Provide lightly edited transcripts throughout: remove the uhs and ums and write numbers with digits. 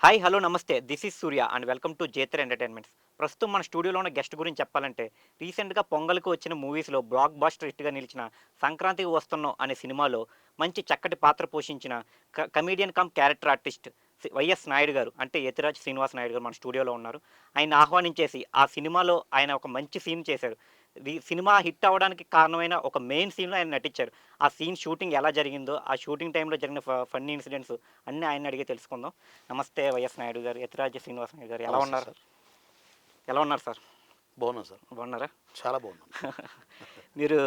Hi hello namaste this is Surya and welcome to Jaitra entertainments. ప్రస్తుతం మన స్టూడియోలో ఉన్న గెస్ట్ గురించి చెప్పాలంటే రీసెంట్గా పొంగల్కి వచ్చిన మూవీస్లో బ్లాక్ బాస్టర్ హిట్గా నిలిచిన సంక్రాంతికి వస్తున్నాం అనే సినిమాలో మంచి చక్కటి పాత్ర పోషించిన comedian cum character artist YS Naidu గారు అంటే యతిరాజ్ శ్రీనివాస్ నాయుడు గారు మన స్టూడియోలో ఉన్నారు. ఆయన ఆహ్వానించేసి ఆ సినిమాలో ఆయన ఒక మంచి సీన్ చేశారు. సినిమా హిట్ అవ్వడానికి కారణమైన ఒక మెయిన్ సీన్లో ఆయన నటించారు. ఆ సీన్ షూటింగ్ ఎలా జరిగిందో, ఆ షూటింగ్ టైంలో జరిగిన ఫన్నీ ఇన్సిడెంట్స్ అన్నీ ఆయన అడిగే తెలుసుకుందాం. నమస్తే వైఎస్ నాయుడు గారు, యతిరాజ్ శ్రీనివాస్ నాయుడు గారు, ఎలా నమస్తే ఉన్నారు? సార్. ఎలా ఉన్నారు సార్? బాగున్నాను సార్. బాగున్నారా? చాలా బాగున్నాను. మీరు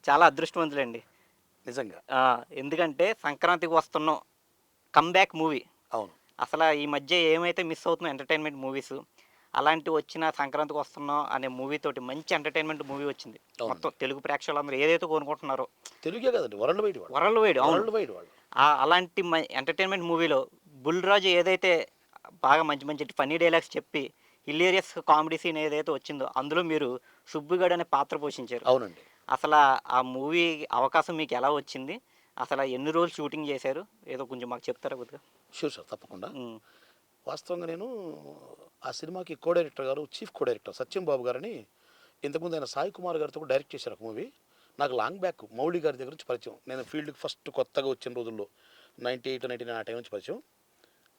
చాలా అదృష్టవంతులండి. నిజంగా. ఎందుకంటే సంక్రాంతికి వస్తున్నాం కమ్‌బ్యాక్ మూవీ. అవును. అసల ఈ మధ్య ఏమైతే మిస్ అవుతున్నాం ఎంటర్‌టైన్‌మెంట్ మూవీస్, అలాంటివి వచ్చిన సంక్రాంతికి వస్తున్నాం అనే మూవీ తోటి మంచి ఎంటర్‌టైన్‌మెంట్ మూవీ వచ్చింది. అవునండి. మొత్తం తెలుగు ప్రేక్షకులందరూ ఏదైతే కోరుకుంటున్నారో తెలుగే కదండీ. వరల్డ్ వైడ్ వాళ్ళు. వరల్డ్ వైడ్ అవును. వరల్డ్ వైడ్ వాళ్ళు. అలాంటి ఎంటర్‌టైన్‌మెంట్ మూవీలో 'బుల్‌రాజు' ఏదైతే బాగా మంచి మంచి ఫన్నీ డైలాగ్స్ చెప్పి హిలేరియస్ కామెడీ సీన్ ఏదైతే వచ్చిందో అందులో మీరు సుబ్బుగాడు అనే పాత్ర పోషించారు. అవునండి. అసలా ఆ మూవీ అవకాశం మీకు ఎలా వచ్చింది? అసల ఎన్ని రోజులు షూటింగ్ చేశారు? ఏదో కొంచెం మాకు చెప్తారా కొద్దిగా? Sure sir. తప్పకుండా. హ్మ్. వాస్తవంగా నేను ఆ సినిమాకి కో డైరెక్టర్ గారు, చీఫ్ కో డైరెక్టర్ సత్యం బాబు గారని ఇంతకుముందు ఆయన సాయి కుమార్ గారితో కూడా డైరెక్ట్ చేశారు ఒక మూవీ. నాకు లాంగ్ బ్యాక్ మౌళి గారి దగ్గర నుంచి పరిచయం. నేను ఫీల్డ్‌కి ఫస్ట్ కొత్తగా వచ్చిన రోజుల్లో 98, 99 ఆ టైం నుంచి పరిచయం.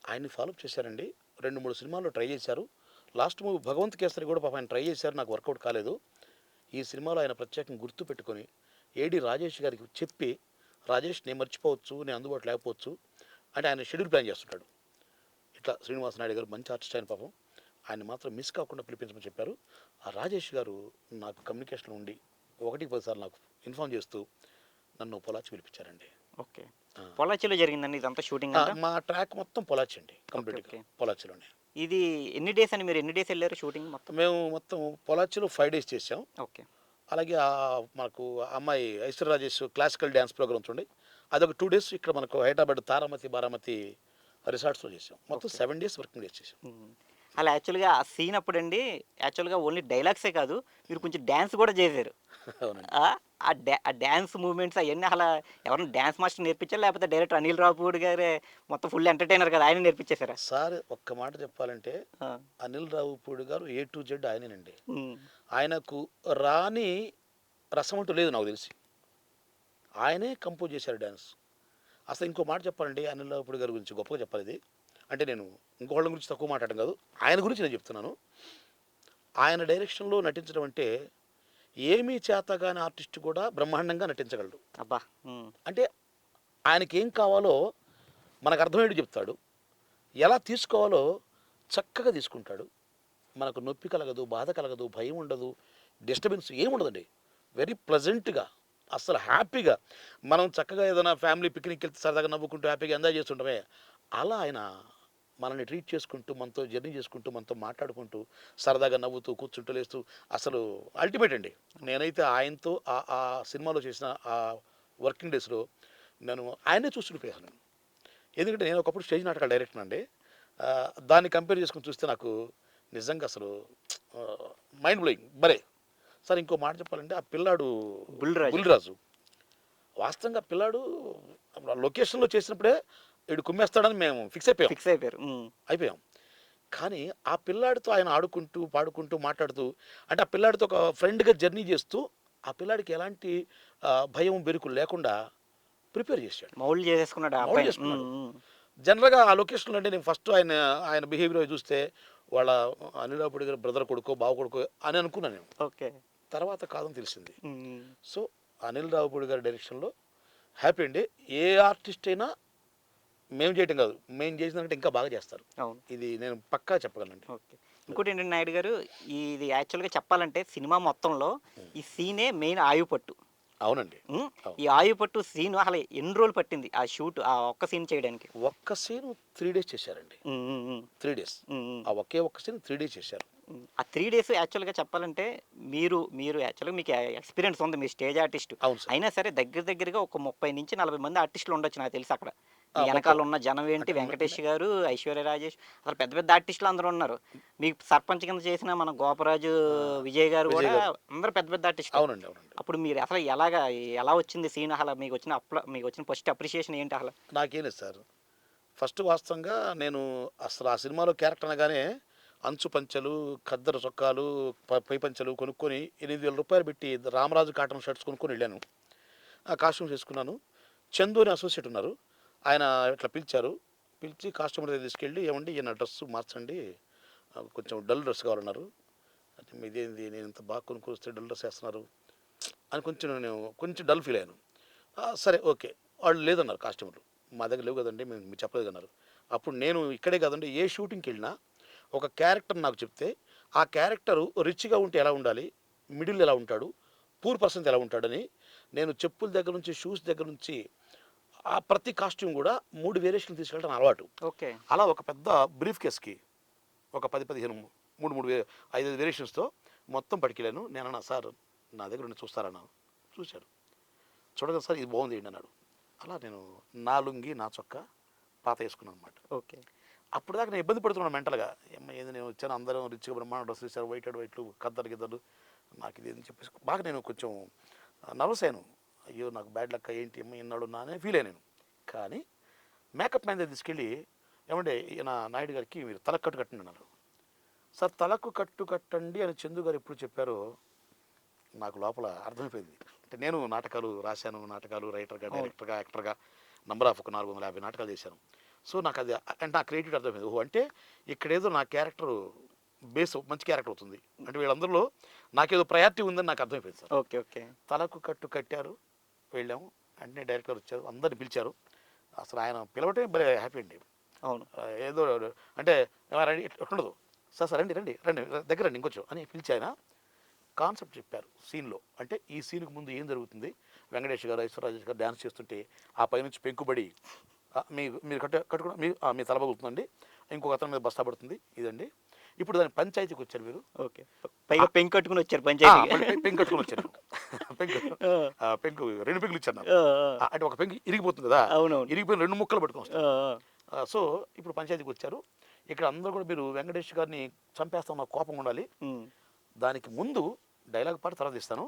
ఆయన్ని ఫాలోఅప్ చేశారండి. 2, 3 సినిమాల్లో ట్రై చేశారు. లాస్ట్ మూవీ 'భగవంత్ కేసరి' కూడా పాపం ఆయన ట్రై చేశారు. నాకు వర్కౌట్ కాలేదు. ఈ సినిమాలో ఆయన ప్రత్యేకంగా గుర్తుపెట్టుకొని ఏడి రాజేష్ గారికి చెప్పి, రాజేష్ నేను మర్చిపోవచ్చు, నేను అందుబాటులో లేకపోవచ్చు అంటే ఆయన షెడ్యూల్ ప్లాన్ చేస్తుంటాడు. ఇట్లా శ్రీనివాస నాయుడు గారు మంచి ఆర్టిస్ట్ ఆయన పాపం. ఆయన మాత్రం మిస్ కాకుండా పిలిపించమని చెప్పారు. ఆ రాజేష్ గారు నాకు కమ్యూనికేషన్లో ఉండి 1, 10 సార్లు నాకు ఇన్ఫార్మ్ చేస్తూ నన్ను పొలాచి పిలిపించారండి. ఓకే. ఆ, పొల్లాచిలో జరిగిందండి ఇదంతా షూటింగ్ అంతా? మా ట్రాక్ మొత్తం పొలాచి అండి. ఓకే. కంప్లీట్గా ఓకే. పొలాచిలోనే. ఇది ఎన్ని డేస్ అని మీరు ఎన్ని డేస్ ఎళ్లారు షూటింగ్ మొత్తం? మేము మొత్తం పొలాచిలో 5 డేస్ చేసాం. ఓకే. అలాగే మాకు అమ్మాయి Aishwarya Rajesh classical dance programmes ఉండే అదొక 2 డేస్ ఇక్కడ మనకు హైదరాబాద్ తారామతి బారామతి రిసార్ట్స్లో చేసాం. మొత్తం ఓకే. 7 డేస్ వర్కింగ్ డేస్ చేసాం. హ్మ్. అలా యాక్చువల్‌గా ఆ సీన్ అప్పుడండి యాక్చువల్‌గా ఓన్లీ డైలాగ్సే కాదు, మీరు కొంచెం డాన్స్ కూడా చేశారు. అవునండి. ఆ! ఆ డాన్స్ మూవ్‌మెంట్స్ అయన్నీ అసల ఎవరైనా డాన్స్ మాస్టర్ నేర్పించారా? లేకపోతే డైరెక్టర్ అనిల్ రావిపూడి గారే మొత్తం ఫుల్ ఎంటర్‌టైనర్ కదా! ఆయనే నేర్పించేసారా? సార్ ఒక్క మాట చెప్పాలంటే ఆ! అనిల్ రావిపూడి గారు ఏ టు జెడ్ ఆయనేనండి. హ్మ్. ఆయనకు రాని రసం అంటూ లేదు నాకు తెలిసి. ఆయనే కంపోజ్ చేశారు డ్యాన్స్. అసలు ఇంకో మాట చెప్పాలండి అనిల్ రావిపూడి గారి గురించి గొప్పగా చెప్పాలి ఇది. అంటే నేను ఇంకోళ్ళ గురించి తక్కువ మాట్లాడడం కాదు. ఆయన గురించి నేను చెప్తున్నాను. ఆయన డైరెక్షన్‌లో నటించడం అంటే ఏమీ చేతగాని ఆర్టిస్ట్ కూడా బ్రహ్మాండంగా నటించగలడు. అబ్బా! హ్మ్. అంటే ఆయనకేం కావాలో మనకు అర్థమయ్యేట్టు చెప్తాడు. ఎలా తీసుకోవాలో చక్కగా తీసుకుంటాడు. మనకు నొప్పి కలగదు, బాధ కలగదు, భయం ఉండదు, డిస్టర్బెన్స్ ఏముండదండి. వెరీ ప్లెజెంట్‌గా అస్సలు హ్యాపీగా మనం చక్కగా ఏదైనా ఫ్యామిలీ పిక్నిక్‌కి వెళ్తే సరదాగా నవ్వుకుంటూ హ్యాపీగా ఎంజాయ్ చేస్తుంటామే. అలా ఆయన మనల్ని ట్రీట్ చేసుకుంటూ, మనతో జర్నీ చేసుకుంటూ, మనతో మాట్లాడుకుంటూ, సరదాగా నవ్వుతూ, కూర్చుంటూ, లేస్తూ అసలు అల్టిమేట్ అండి. నేనైతే ఆయనతో ఆ సినిమాలో చేసిన ఆ వర్కింగ్ డేస్‌లో నేను ఆయన్నే చూస్తుండిపోయాను నేను. ఎందుకంటే నేను ఒకప్పుడు స్టేజ్ నాటకాలు డైరెక్టర్ అండి. దాన్ని కంపేర్ చేసుకొని చూస్తే నాకు నిజంగా అసలు మైండ్ బ్లోయింగ్ భలే! సార్ ఇంకో మాట చెప్పాలంటే ఆ పిల్లాడు 'బుల్‌రాజు' 'బుల్లిరాజు' వాస్తవంగా ఆ పిల్లాడు లొకేషన్‌లో చేసినప్పుడే ఈడు కుమ్మేస్తాడని మేము ఫిక్స్ అయిపోయాం. ఫిక్స్ అయిపోయారు. హ్మ్. అయిపోయాం. కానీ ఆ పిల్లాడితో ఆయన ఆడుకుంటూ, పాడుకుంటూ, మాట్లాడుతూ అంటే ఆ పిల్లాడితో ఒక ఫ్రెండ్‌గా జర్నీ చేస్తూ ఆ పిల్లాడికి ఎలాంటి భయం, బెరుకు లేకుండా ప్రిపేర్ చేశాడు. మౌల్డ్ చేసేసుకున్నాడు ఆ మౌల్డ్ అబ్బాయిని. హ్మ్. చేసుకున్నాడు. హ్మ్. జనరల్‌గా ఆ లొకేషన్‌లో అంటే నేను ఫస్ట్ ఆయన బిహేవియర్ అవి చూస్తే వాళ్ళ అనిల్ రావిపూడి గారి బ్రదర్ కొడుకో, బావ కొడుకో అని అనుకున్నాను నేను. ఓకే. తర్వాత కాదని తెలిసింది. హ్మ్. సో, అనిల్ రావిపూడి గారి డైరెక్షన్‌లో హ్యాపీ అండి. ఏ ఆర్టిస్ట్ అయినా మేము చేయటం కాదు. మేము చేసిన దానికంటే ఇంకా బాగా చేస్తారు. అవును. ఇది నేను పక్కా చెప్పగలనండి. ఓకే. ఇంకోటేంటంటే నాయుడు గారు, ఇది యాక్చువల్‌గా చెప్పాలంటే సినిమా మొత్తంలో హ్మ్. ఈ సీనే మెయిన్ ఆయువుపట్టు. అవునండి. హ్మ్. అవును. ఈ ఆయువుపట్టు సీను అసలు ఎన్ని రోజులు పట్టింది ఆ షూట్ ఆ ఒక్క సీన్ చేయడానికి? ఒక్క సీను 3 డేస్ చేశారండి. హ్మ్. హ్మ్. హ్మ్. 3 డేస్. హ్మ్. హ్మ్. ఆ ఒకే ఒక్క సీన్ 3 డేస్ చేశారు. హ్మ్. ఆ 3 డేస్ యాక్చువల్‌గా చెప్పాలంటే మీరు యాక్చువల్‌గా మీకు ఎక్స్‌పీరియన్స్ ఉంది. మీరు స్టేజ్ ఆర్టిస్ట్. అవును సార్. అయినా సరే దగ్గరగా ఒక 30-40 మంది ఆర్టిస్టులు ఉండొచ్చు నాకు తెలిసి అక్కడ. మీ మొత్తం ఎనకాల ఉన్న జనం ఏంటి అంటే 'వెంకటేష్' గారు, 'ఐశ్వర్య రాజేష్' అసలు పెద్ద పెద్ద ఆర్టిస్టులు అందరూ ఉన్నారు. మీకు సర్పంచ్ కింద చేసిన మన 'గోపరాజు విజయ్' గారు విజయ్ గూడా గారు. అందరూ పెద్ద పెద్ద ఆర్టిస్టులే. అవునండి. అవునండి. అప్పుడు మీరు అసలు ఎలా వచ్చింది సీన్ అసల మీకొచ్చిన మీకొచ్చిన ఫస్ట్ అప్రిషియేషన్ ఏంటి అసల? నాకేం లేదు సార్. ఫస్ట్ వాస్తవంగా నేను అసలు ఆ సినిమాలో క్యారెక్టర్ అనగానే అంచు పంచెలు, ఖద్దరు చొక్కాలు, పై పంచెలు కొనుక్కొని 8,000 రూపాయలు పెట్టి రామరాజు కాటన్ షర్ట్స్ కొనుక్కొని వెళ్ళాను. ఆ కాస్ట్యూమ్స్ వేసుకున్నాను. చందు అని అసోసియేట్ ఉన్నారు. ఆయన ఇట్లా పిలిచారు. పిలిచి కాస్ట్యూమర్ దగ్గర తీసుకెళ్ళి, ఏమండి ఈయన డ్రెస్ మార్చండి, కొంచెం డల్ డ్రెస్ కావాలన్నారు. అంటే మీదేంది నేను ఇంత బాగా కొనుక్కొని వస్తే డల్ డ్రెస్ వేస్తున్నారు అని కొంచెం డల్ ఫీల్ అయ్యాను. సరే ఓకే. వాళ్ళు లేదన్నారు కాస్ట్యూమర్లు. మా దగ్గర లేవు కదండి, మేము మీరు చెప్పలేదు అన్నారు. అప్పుడు నేను ఇక్కడే కాదండి, ఏ షూటింగ్కి వెళ్ళినా ఒక క్యారెక్టర్ నాకు చెప్తే ఆ క్యారెక్టరు రిచ్గా ఉంటే ఎలా ఉండాలి, మిడిల్ ఎలా ఉంటాడు, పూర్ పర్సన్ ఎలా ఉంటాడని నేను చెప్పుల దగ్గర నుంచి షూస్ దగ్గర నుంచి ఆ ప్రతి కాస్ట్యూమ్ కూడా 3 వేరియేషన్లు తీసుకెళ్ళడం అలవాటు. ఓకే. అలా ఒక పెద్ద బ్రీఫ్ కేస్కి ఒక 10-15 5 వేరియేషన్స్తో మొత్తం పట్టుకెళ్ళాను. నేను అన్నా, సార్ నా దగ్గర ఉండి చూస్తారన్నాను. చూశాడు. చూడగా సార్ ఇది బాగుంది ఏంటి అన్నాడు. అలా నేను నా లుంగి నా చొక్కా పాత వేసుకున్నాను అనమాట. ఓకే. అప్పుడు దాకా నేను ఇబ్బంది పడుతున్నాను మెంటల్గా. ఏమ్మా ఏది నేను వచ్చాను, అందరం రిచ్గా బ్రహ్మాండ డ్రెస్ వేశారు, వైట్లు కద్దరు గిద్దరు, నాకు ఇది అని చెప్పేసి బాగా నేను కొంచెం నర్వస్ అయ్యాను. అయ్యో నాకు బ్యాడ్ లక్ ఏంటి అమ్మ ఎన్నాడు నానే ఫీల్ అయ్యాను. కానీ మేకప్ మ్యాన్ దగ్గర తీసుకెళ్ళి, ఏమంటే ఈయన నాయుడు గారికి మీరు తలకు కట్టు కట్టండి అన్నారు. సార్ తలకు కట్టు కట్టండి అని చందు గారు ఎప్పుడు చెప్పారో నాకు లోపల అర్థమైపోయింది. అంటే నేను నాటకాలు రాశాను, నాటకాలు రైటర్గా, డైరెక్టర్గా, యాక్టర్గా నంబర్ ఆఫ్ ఒక 450 నాటకాలు చేశాను. సో నాకు అది అంటే నా క్రియేటివిటీ అర్థమైంది. ఓహో, అంటే ఇక్కడేదో నా క్యారెక్టర్ బేస్ మంచి క్యారెక్టర్ అవుతుంది అంటే వీళ్ళందరిలో నాకేదో ప్రయారిటీ ఉందని నాకు అర్థమైపోయింది సార్. ఓకే. ఓకే. తలకు కట్టు కట్టారు, వెళ్ళాము. అంటే డైరెక్టర్ వచ్చారు, అందరిని పిలిచారు. అసలు ఆయన పిలవటమే భలే హ్యాపీ అండి. అవును. ఏదో అంటే రండి ఉండదు, సార్ సార్ రండి రండి రండి దగ్గర రండి ఇంకొంచెం అని పిలిచి ఆయన కాన్సెప్ట్ చెప్పారు సీన్లో. అంటే ఈ సీన్కి ముందు ఏం జరుగుతుంది, వెంకటేష్ గారు, ఐశ్వర్రాజేష్ గారు డ్యాన్స్ చేస్తుంటే ఆ పైనుంచి పెంకుబడి మీరు కట్టుకున్న మీ తల పగులుతుందండి, ఇంకొక అతని మీద బస్తా పడుతుంది, ఇదండి. ఇప్పుడు దాని పంచాయతీకి వచ్చారు మీరు. ఓకే. పైగా పెంకు కట్టుకుని వచ్చారు పంచాయతీ. పెంకు కట్టుకుని వచ్చారు. పెంకు 2 పెంకులు ఇచ్చారు నాకు. అంటే ఒక పెంకు ఇరిగిపోతుంది కదా, అవునవును. ఇరిగిపోయిన 2 ముక్కలు పట్టుకుని వస్తారు. సో ఇప్పుడు పంచాయతీకి వచ్చారు. ఇక్కడ అందరూ కూడా మీరు వెంకటేష్ గారిని చంపేస్తాం, నాకు కోపం ఉండాలి. దానికి ముందు డైలాగ్ పాట తర్వాత ఇస్తాను.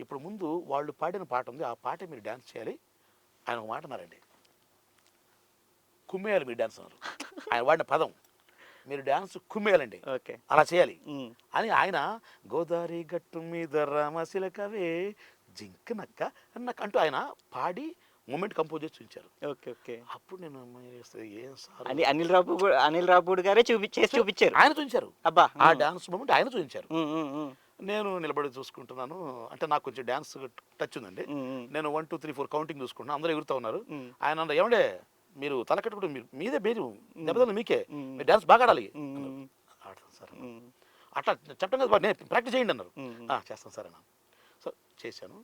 ఇప్పుడు ముందు వాళ్ళు పాడిన పాట ఉంది, ఆ పాట మీరు డ్యాన్స్ చేయాలి. ఆయన ఒక మాట అన్నారండి, కుమ్మేయాలి మీరు డ్యాన్స్ అన్నారు. ఆయన వాడిన పదం మీరు డ్యాన్స్ కుమ్మేయాలండి, ఓకే. అలా చేయాలి అని. ఆయన గోదావరి గట్టు మీద రామశిలకవే జింక నక్క నక్క అంటూ ఆయన పాడి మూమెంట్ కంపోజ్ చేసి చూపించారు. ఓకే. ఓకే. అప్పుడు నేను ఏం సార్ అనిల్ రాపూడి గారే చూపించారు. ఆయన చూపించారు. అబ్బా, ఆ డాన్స్ మూమెంట్ ఆయన చూపించారు. నేను నిలబడి చూసుకుంటున్నాను. అంటే నాకు కొంచెం డ్యాన్స్ టచ్ ఉందండి. నేను 1 2 3 4 కౌంటింగ్ చూసుకుంటున్నాను, అందరూ ఎగురుతూ ఉన్నారు. ఆయన అన్నారు, ఏమండే మీరు తల కట్టుకుంటే మీరు మీదే పేరు దెబ్బతలు మీకే, మీరు డ్యాన్స్ బాగా ఆడాలి. ఆడతాను సార్ అట్లా చెప్పడం కదా, నేను ప్రాక్టీస్ చేయండి అన్నారు. చేస్తాను సార్ అన్నాను. సో చేశాను.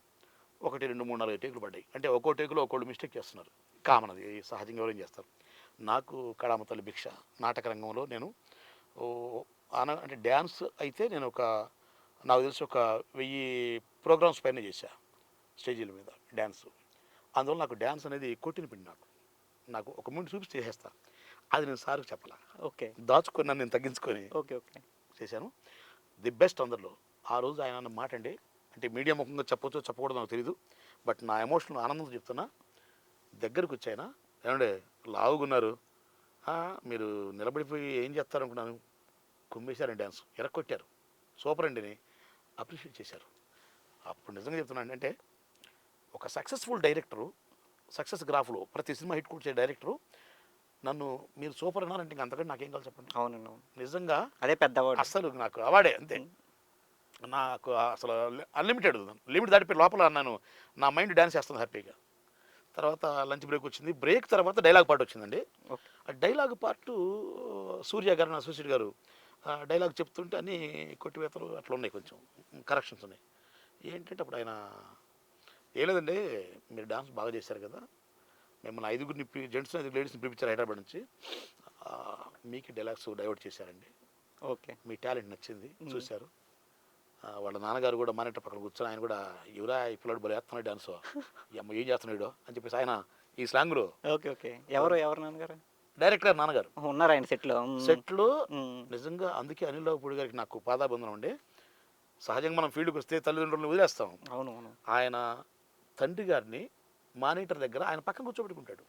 1 2 3 4 టేకులు పడ్డాయి. అంటే ఒక్కో టేకులో ఒక్కోళ్ళు మిస్టేక్ చేస్తున్నారు, కామన్, అది సహజంగా ఎవరేం చేస్తారు. నాకు కళామ తల్లి భిక్ష నాటక రంగంలో నేను అంటే డ్యాన్స్ అయితే నేను నాకు తెలిసి ఒక 1000 ప్రోగ్రామ్స్ పైన చేశా స్టేజీల మీద డ్యాన్స్. అందువల్ల నాకు డ్యాన్స్ అనేది కొట్టిన పిండి. నాకు ఒక ముందు చూపిస్తే చేసేస్తా, అది నేను సార్కి చెప్పాల. ఓకే. దాచుకున్నాను నేను తగ్గించుకొని. ఓకే. ఓకే. చేశాను. ది బెస్ట్ అందరిలో. ఆ రోజు ఆయన అన్న మాట అండి, అంటే మీడియా ముఖంగా చెప్పొచ్చో చెప్పకూడదు నాకు తెలీదు, బట్ నా ఎమోషనల్ ఆనందంతో చెప్తున్నా. దగ్గరకు వచ్చాయన, ఏమంటే లావుగున్నారు, మీరు నిలబడిపోయి ఏం చేస్తారనుకున్నాను, కుమ్మేశారండి, డ్యాన్స్ ఎరక్కొట్టారు, సూపర్ అండి అని అప్రిషియేట్ చేశారు. అప్పుడు నిజంగా చెప్తున్నాను, అంటే ఒక సక్సెస్ఫుల్ డైరెక్టరు, సక్సెస్ గ్రాఫ్లో ప్రతి సినిమా హిట్ కొట్టే డైరెక్టరు నన్ను మీరు సూపర్ అన్నారంటే ఇంకా అంతకంటే నాకేం కావాలి చెప్పండి. అవునండి. నిజంగా అదే పెద్ద అవార్డు. అసలు నాకు అవార్డే అంతే. నాకు అసలు అన్లిమిటెడ్, లిమిట్ దాటిపోయి లోపల నా మైండ్ డ్యాన్స్ చేస్తుంది హ్యాపీగా. తర్వాత లంచ్ బ్రేక్ వచ్చింది. బ్రేక్ తర్వాత డైలాగ్ పార్ట్ వచ్చిందండి. ఆ డైలాగ్ పార్టు సూర్య గారు, నా అసోసియేట్ గారు డైలాగ్ చెప్తుంటే అన్నీ కొట్టివేతలు అట్లా ఉన్నాయి, కొంచెం కరెక్షన్స్ ఉన్నాయి. ఏంటంటే అప్పుడు ఆయన, ఏం లేదండి మీరు డాన్స్ బాగా చేశారు కదా, మిమ్మల్ని 5గురిని జెంట్స్ని 5 లేడీస్ని పిలిపించారు హైదరాబాద్ నుంచి, మీకు డైలాగ్స్ డైవర్ట్ చేశారండి. ఓకే. మీ టాలెంట్ నచ్చింది, చూశారు. వాళ్ళ నాన్నగారు కూడా మానేటర్ పక్కన కూర్చొని ఆయన కూడా, ఎవరా ఈ పిల్లడు బలి వేస్తున్నాడు డాన్స్, అమ్మ ఏం చేస్తున్నాడు అని చెప్పేసి ఆయన ఈ స్లాంగ్లో. ఓకే. ఓకే. ఎవరు నాన్నగారు? డైరెక్టర్ నాన్నగారు ఉన్నారు ఆయన సెట్లో. నిజంగా అందుకే అనిల్ రావుపూడి గారికి నాకు పాదాబంధనం అండి. సహజంగా మనం ఫీల్డ్కి వస్తే తల్లిదండ్రులను వదిలేస్తాం. అవును. ఆయన తండ్రి గారిని మానిటర్ దగ్గర ఆయన పక్కన కూర్చోబెట్టుకుంటాడు.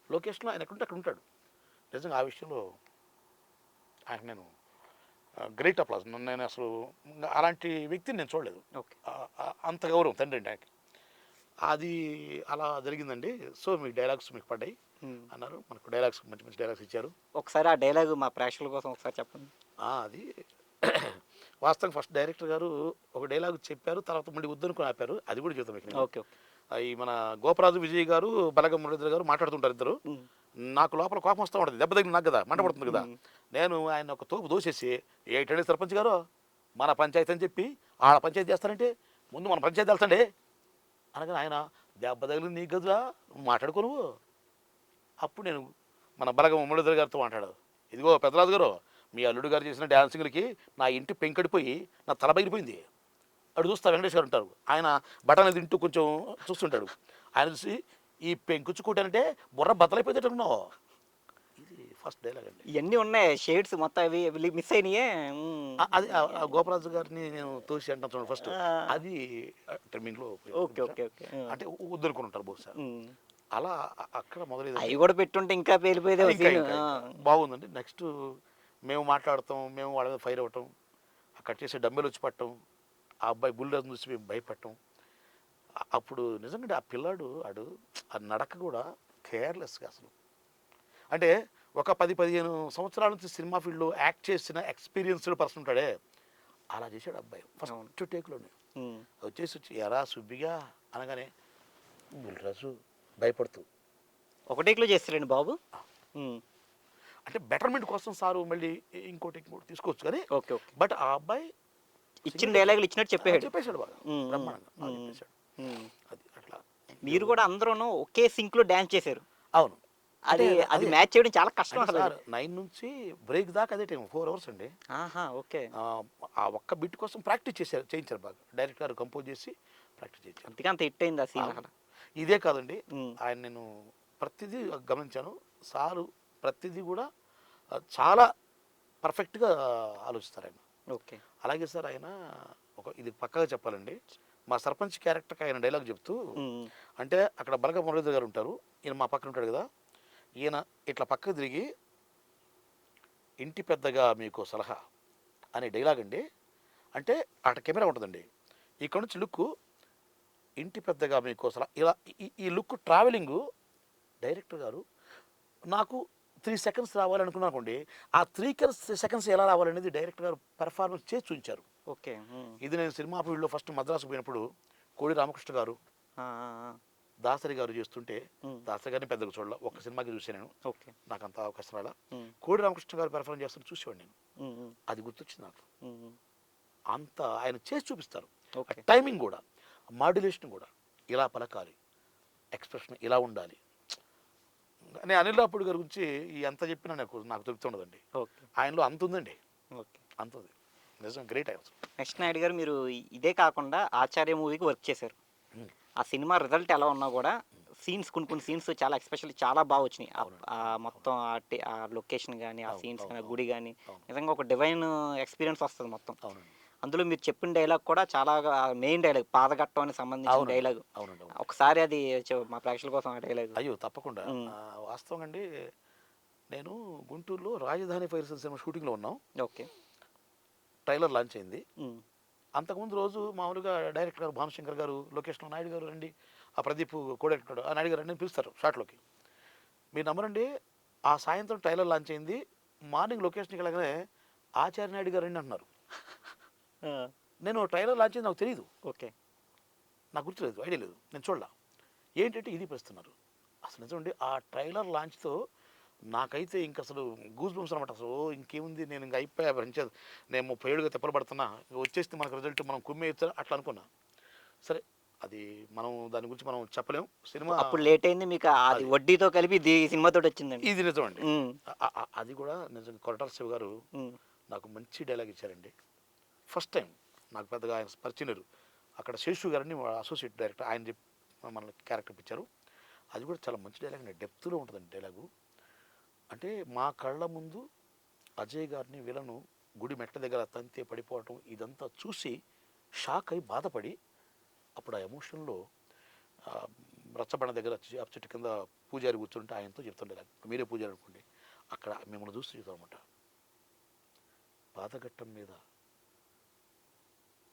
లొకేషన్లో ఆయన ఎక్కడుంటే అక్కడ ఉంటాడు. నిజంగా ఆ విషయంలో ఆయన నేను గ్రేట్ అప్లాజ్. నేను అసలు అలాంటి వ్యక్తిని నేను చూడలేదు. ఓకే. అంత గౌరవం తండ్రి అంటే ఆయనకి. అది అలా జరిగిందండి. సో మీకు డైలాగ్స్ మీకు పడ్డాయి అన్నారు. మనకు డైలాగ్స్ మంచి మంచి డైలాగ్స్ ఇచ్చారు. ఒకసారి ఆ డైలాగ్ మా ప్రేక్షకుల కోసం ఒకసారి చెప్పండి. అది వాస్తవంగా ఫస్ట్ డైరెక్టర్ గారు ఒక డైలాగ్ చెప్పారు, తర్వాత మళ్ళీ వద్దనుకుని ఆపారు. అది కూడా చెబుతాం మీకు. ఓకే. ఓకే. ఈ మన గోపరాజు విజయ్ గారు, బలగం మురళీధర్ గారు మాట్లాడుతుంటారు ఇద్దరు. నాకు లోపల కోపం వస్తూ ఉంటుంది, దెబ్బ తగిలి నాకు కదా, మంట పడుతుంది కదా. నేను ఆయన ఒక తోపు దోసేసి, ఏటండి సర్పంచ్ గారు మన పంచాయతీ అని చెప్పి ఆడ పంచాయతీ చేస్తారంటే ముందు మన పంచాయతీ వెళ్తాండే అనగానే ఆయన దెబ్బ తగిలింది నీకు కదరా, మాట్లాడుకో నువ్వు. అప్పుడు నేను మన బలగం మురళీధర్ గారితో మాట్లాడాను. ఇదిగో పెద్దరాజు గారు, మీ అల్లుడు గారు చేసిన డ్యాన్సింగ్లకి నా ఇంటి పెంకడిపోయి నా తల బయలిపోయింది. అటు చూస్తా వెంకటేష్ గారు ఉంటారు, ఆయన బఠానీ తింటూ కొంచెం చూస్తుంటాడు. ఆయన చూసి ఈ పెంకుచ్చుకోవటానంటే బుర్ర బద్దలైపోయేటట్టు ఉన్నావు. ఇది ఫస్ట్ డైలాగ్ అండి. ఇవన్నీ ఉన్నాయి షేడ్స్ మొత్తం, అవి మిస్ అయినాయే. అది గోపరాజు గారిని నేను తోసి అంటాను చూడండి ఫస్ట్. అది ట్రిమ్మింగ్లో ఓకే. ఓకే. ఓకే. అంటే వద్దనుకుని ఉంటారు బహుశా. అలా అక్కడ మొదలైంది. అవి కూడా పెట్టుంటే ఇంకా పేలిపోయేదే. బాగుందండి. నెక్స్ట్ మేము మాట్లాడతాం, మేము వాళ్ళ మీద ఫైర్ అవ్వటం, అక్కడ చేసే డబ్బులు వచ్చి పట్టడం, ఆ అబ్బాయి బుల్డర్ చూసి మేము భయపడటం. అప్పుడు నిజంగా ఆ పిల్లాడు ఆ నడక కూడా కేర్లెస్గా అసలు, అంటే ఒక 10-15 సంవత్సరాల నుంచి సినిమా ఫీల్డ్లో యాక్ట్ చేసిన ఎక్స్పీరియన్స్డ్ పర్సన్ ఉంటాడే, అలా చేశాడు అబ్బాయి ఫస్ట్ టేక్లోనే. వచ్చి ఎరా సుబ్బిగా అనగానే బుల్రాజు భయపడుతూ ఒక టేక్లో చేస్తారండి బాబు. అంటే బెటర్మెంట్ కోసం సారు మళ్ళీ ఇంకో టేక్ తీసుకోవచ్చు కానీ. ఓకే. ఓకే. బట్ ఆ అబ్బాయి ఇచ్చిన డైలాగులు ఇచ్చినట్టు చెప్పేశాడు బాగా బ్రహ్మాండంగా చెప్పేశాడు. అది అట్లా మీరు కూడా అందరూ ఒకే సింక్ లో డాన్స్ చేశారు. అవును. అది అది మ్యాచ్ చేయడం చాలా కష్టం అసలు. 9 నుంచి బ్రేక్ దాకా అదే టైం 4 hours అండి. ఓకే. ఆ ఒక్క బిట్ కోసం ప్రాక్టీస్ చేయించారు బాగా. డైరెక్టర్ గారు కంపోజ్ చేసి ప్రాక్టీస్ చేయించారు. అందుకే అంత హిట్ అయింది ఆ సీన్ అక్కడ. ఇదే కాదండి, ఆయన నేను ప్రతిదీ గమనించాను. సారు ప్రతిదీ కూడా చాలా పర్ఫెక్ట్గా ఆలోచిస్తారు ఆయన. ఓకే. అలాగే సార్ ఆయన ఇది పక్కగా చెప్పాలండి, మా సర్పంచ్ క్యారెక్టర్కి ఆయన డైలాగ్ చెప్తూ, అంటే అక్కడ బలగ మురళీధర్ గారు ఉంటారు, ఈయన మా పక్కన ఉంటాడు కదా, ఈయన ఇట్లా పక్కకు తిరిగి ఇంటి పెద్దగా మీకు సలహా అనే డైలాగ్ అండి. అంటే అక్కడ కెమెరా ఉంటుందండి, ఇక్కడ నుంచి లుక్ ఇంటి పెద్దగా మీకు సలహా, ఇలా ఈ లుక్ ట్రావెలింగు డైరెక్టర్ గారు నాకు 3 seconds రావాలనుకున్నా అనుకోండి, ఆ 3 seconds ఎలా రావాలనేది డైరెక్టర్ గారు పెర్ఫార్మెన్స్ చేసి చూపించారు. ఓకే. ఇది నేను సినిమా ఫీల్డ్లో ఫస్ట్ మద్రాసు పోయినప్పుడు కోడి రామకృష్ణ గారు, దాసరి గారు చేస్తుంటే, దాసరి గారిని పెద్దగా చూడాల, ఒక్క సినిమాకి చూసాను నేను. ఓకే. నాకు అంత అవకాశం రాలా. కోడి రామకృష్ణ గారు పెర్ఫార్మ్ చేస్తుంటే చూసేవాడు నేను. అది గుర్తొచ్చింది నాకు. అంత ఆయన చేసి చూపిస్తారు. టైమింగ్ కూడా, మాడ్యులేషన్ కూడా, ఇలా పలకాలి, ఎక్స్ప్రెషన్ ఇలా ఉండాలి. నేను అనిల్ రాపుడు గారి గురించి ఎంత చెప్పినా నాకు చెప్తుండదండి. ఆయనలో అంత ఉందండి. ఓకే. అంత ఉంది, నిజం గ్రేట్. నెక్స్ట్ నాయుడు గారు, మీరు ఇదే కాకుండా ఆచార్య మూవీకి వర్క్ చేశారు. ఆ సినిమా రిజల్ట్ ఎలా ఉన్నా కూడా కొన్ని సీన్స్ చాలా ఎస్పెషల్లీ చాలా బాగా వచ్చినాయి. మొత్తం ఆ లొకేషన్ కానీ, ఆ సీన్స్ కానీ, గుడి కానీ, నిజంగా ఒక డివైన్ ఎక్స్పీరియన్స్ వస్తుంది మొత్తం. అందులో మీరు చెప్పిన డైలాగ్ కూడా చాలా మెయిన్ డైలాగ్, పాదఘట్టానికి సంబంధించిన డైలాగ్. ఒకసారి అది మా ప్రేక్షకుల కోసం ఆ డైలాగ్. అయ్యో తప్పకుండా. వాస్తవంగా అండి, నేను గుంటూరులో రాజధాని ఫైర్స్ సినిమా షూటింగ్లో ఉన్నాం. ఓకే. ట్రైలర్ లాంచ్ అయింది. అంతకుముందు రోజు మామూలుగా డైరెక్టర్ గారు భానుశంకర్ గారు లొకేషన్లో, నాయుడు గారు రండి, ఆ ప్రదీప్ కోడెక్టర్, ఆ నాయుడు గారు రండి పిలుస్తారు షాట్లోకి. మీరు నమ్మరండి, ఆ సాయంత్రం ట్రైలర్ లాంచ్ అయింది, మార్నింగ్ లొకేషన్కి వెళ్ళగానే ఆచార్య నాయుడు గారు రండి అంటున్నారు. నేను ట్రైలర్ లాంచ్ అయింది నాకు తెలియదు. ఓకే. నాకు గుర్తులేదు, ఐడియా లేదు, నేను చూడలా. ఏంటంటే ఇది పిలుస్తున్నారు. అసలు నిజమండి, ఆ ట్రైలర్ లాంచ్తో నాకైతే ఇంక అసలు గూస్ బంప్స్ అనమాట. అసలు ఇంకేముంది, నేను ఇంక అయిపోయా, నేను 30 ఏళ్ళుగా తిప్పలు పడుతున్నా, వచ్చేస్తే మనకు రిజల్ట్, మనం కుమ్మేయచ్చు అట్లా అనుకున్నా. సరే, అది మనం దాని గురించి మనం చెప్పలేం. సినిమా అప్పుడు లేట్ అయింది మీకు, అది వడ్డీతో కలిపి సినిమాతో వచ్చిందండి. ఇది నిజమండి. అది కూడా నిజంగా కొరటాల శివ గారు నాకు మంచి డైలాగ్ ఇచ్చారండి. ఫస్ట్ టైం నాకు పెద్దగా ఆయన పరిచయం. అక్కడ శేషు గారిని అసోసియేట్ డైరెక్టర్, ఆయన చెప్పి మన క్యారెక్టర్ ఇచ్చారు. అది కూడా చాలా మంచి డైలాగ్ అండి, డెప్త్లో ఉంటుందండి డైలాగు. అంటే మా కళ్ళ ముందు అజయ్ గారిని వీళ్ళను గుడి మెట్ల దగ్గర తంతే పడిపోవటం, ఇదంతా చూసి షాక్ అయి బాధపడి, అప్పుడు ఆ ఎమోషన్లో రచ్చబండ దగ్గర ఆ చెట్టు కింద పూజారి కూర్చుంటే ఆయనతో చెప్తుండే మీరే పూజారి అనుకోండి, అక్కడ మిమ్మల్ని చూస్తూ చెప్తాం అనమాట. పాతఘట్టం మీద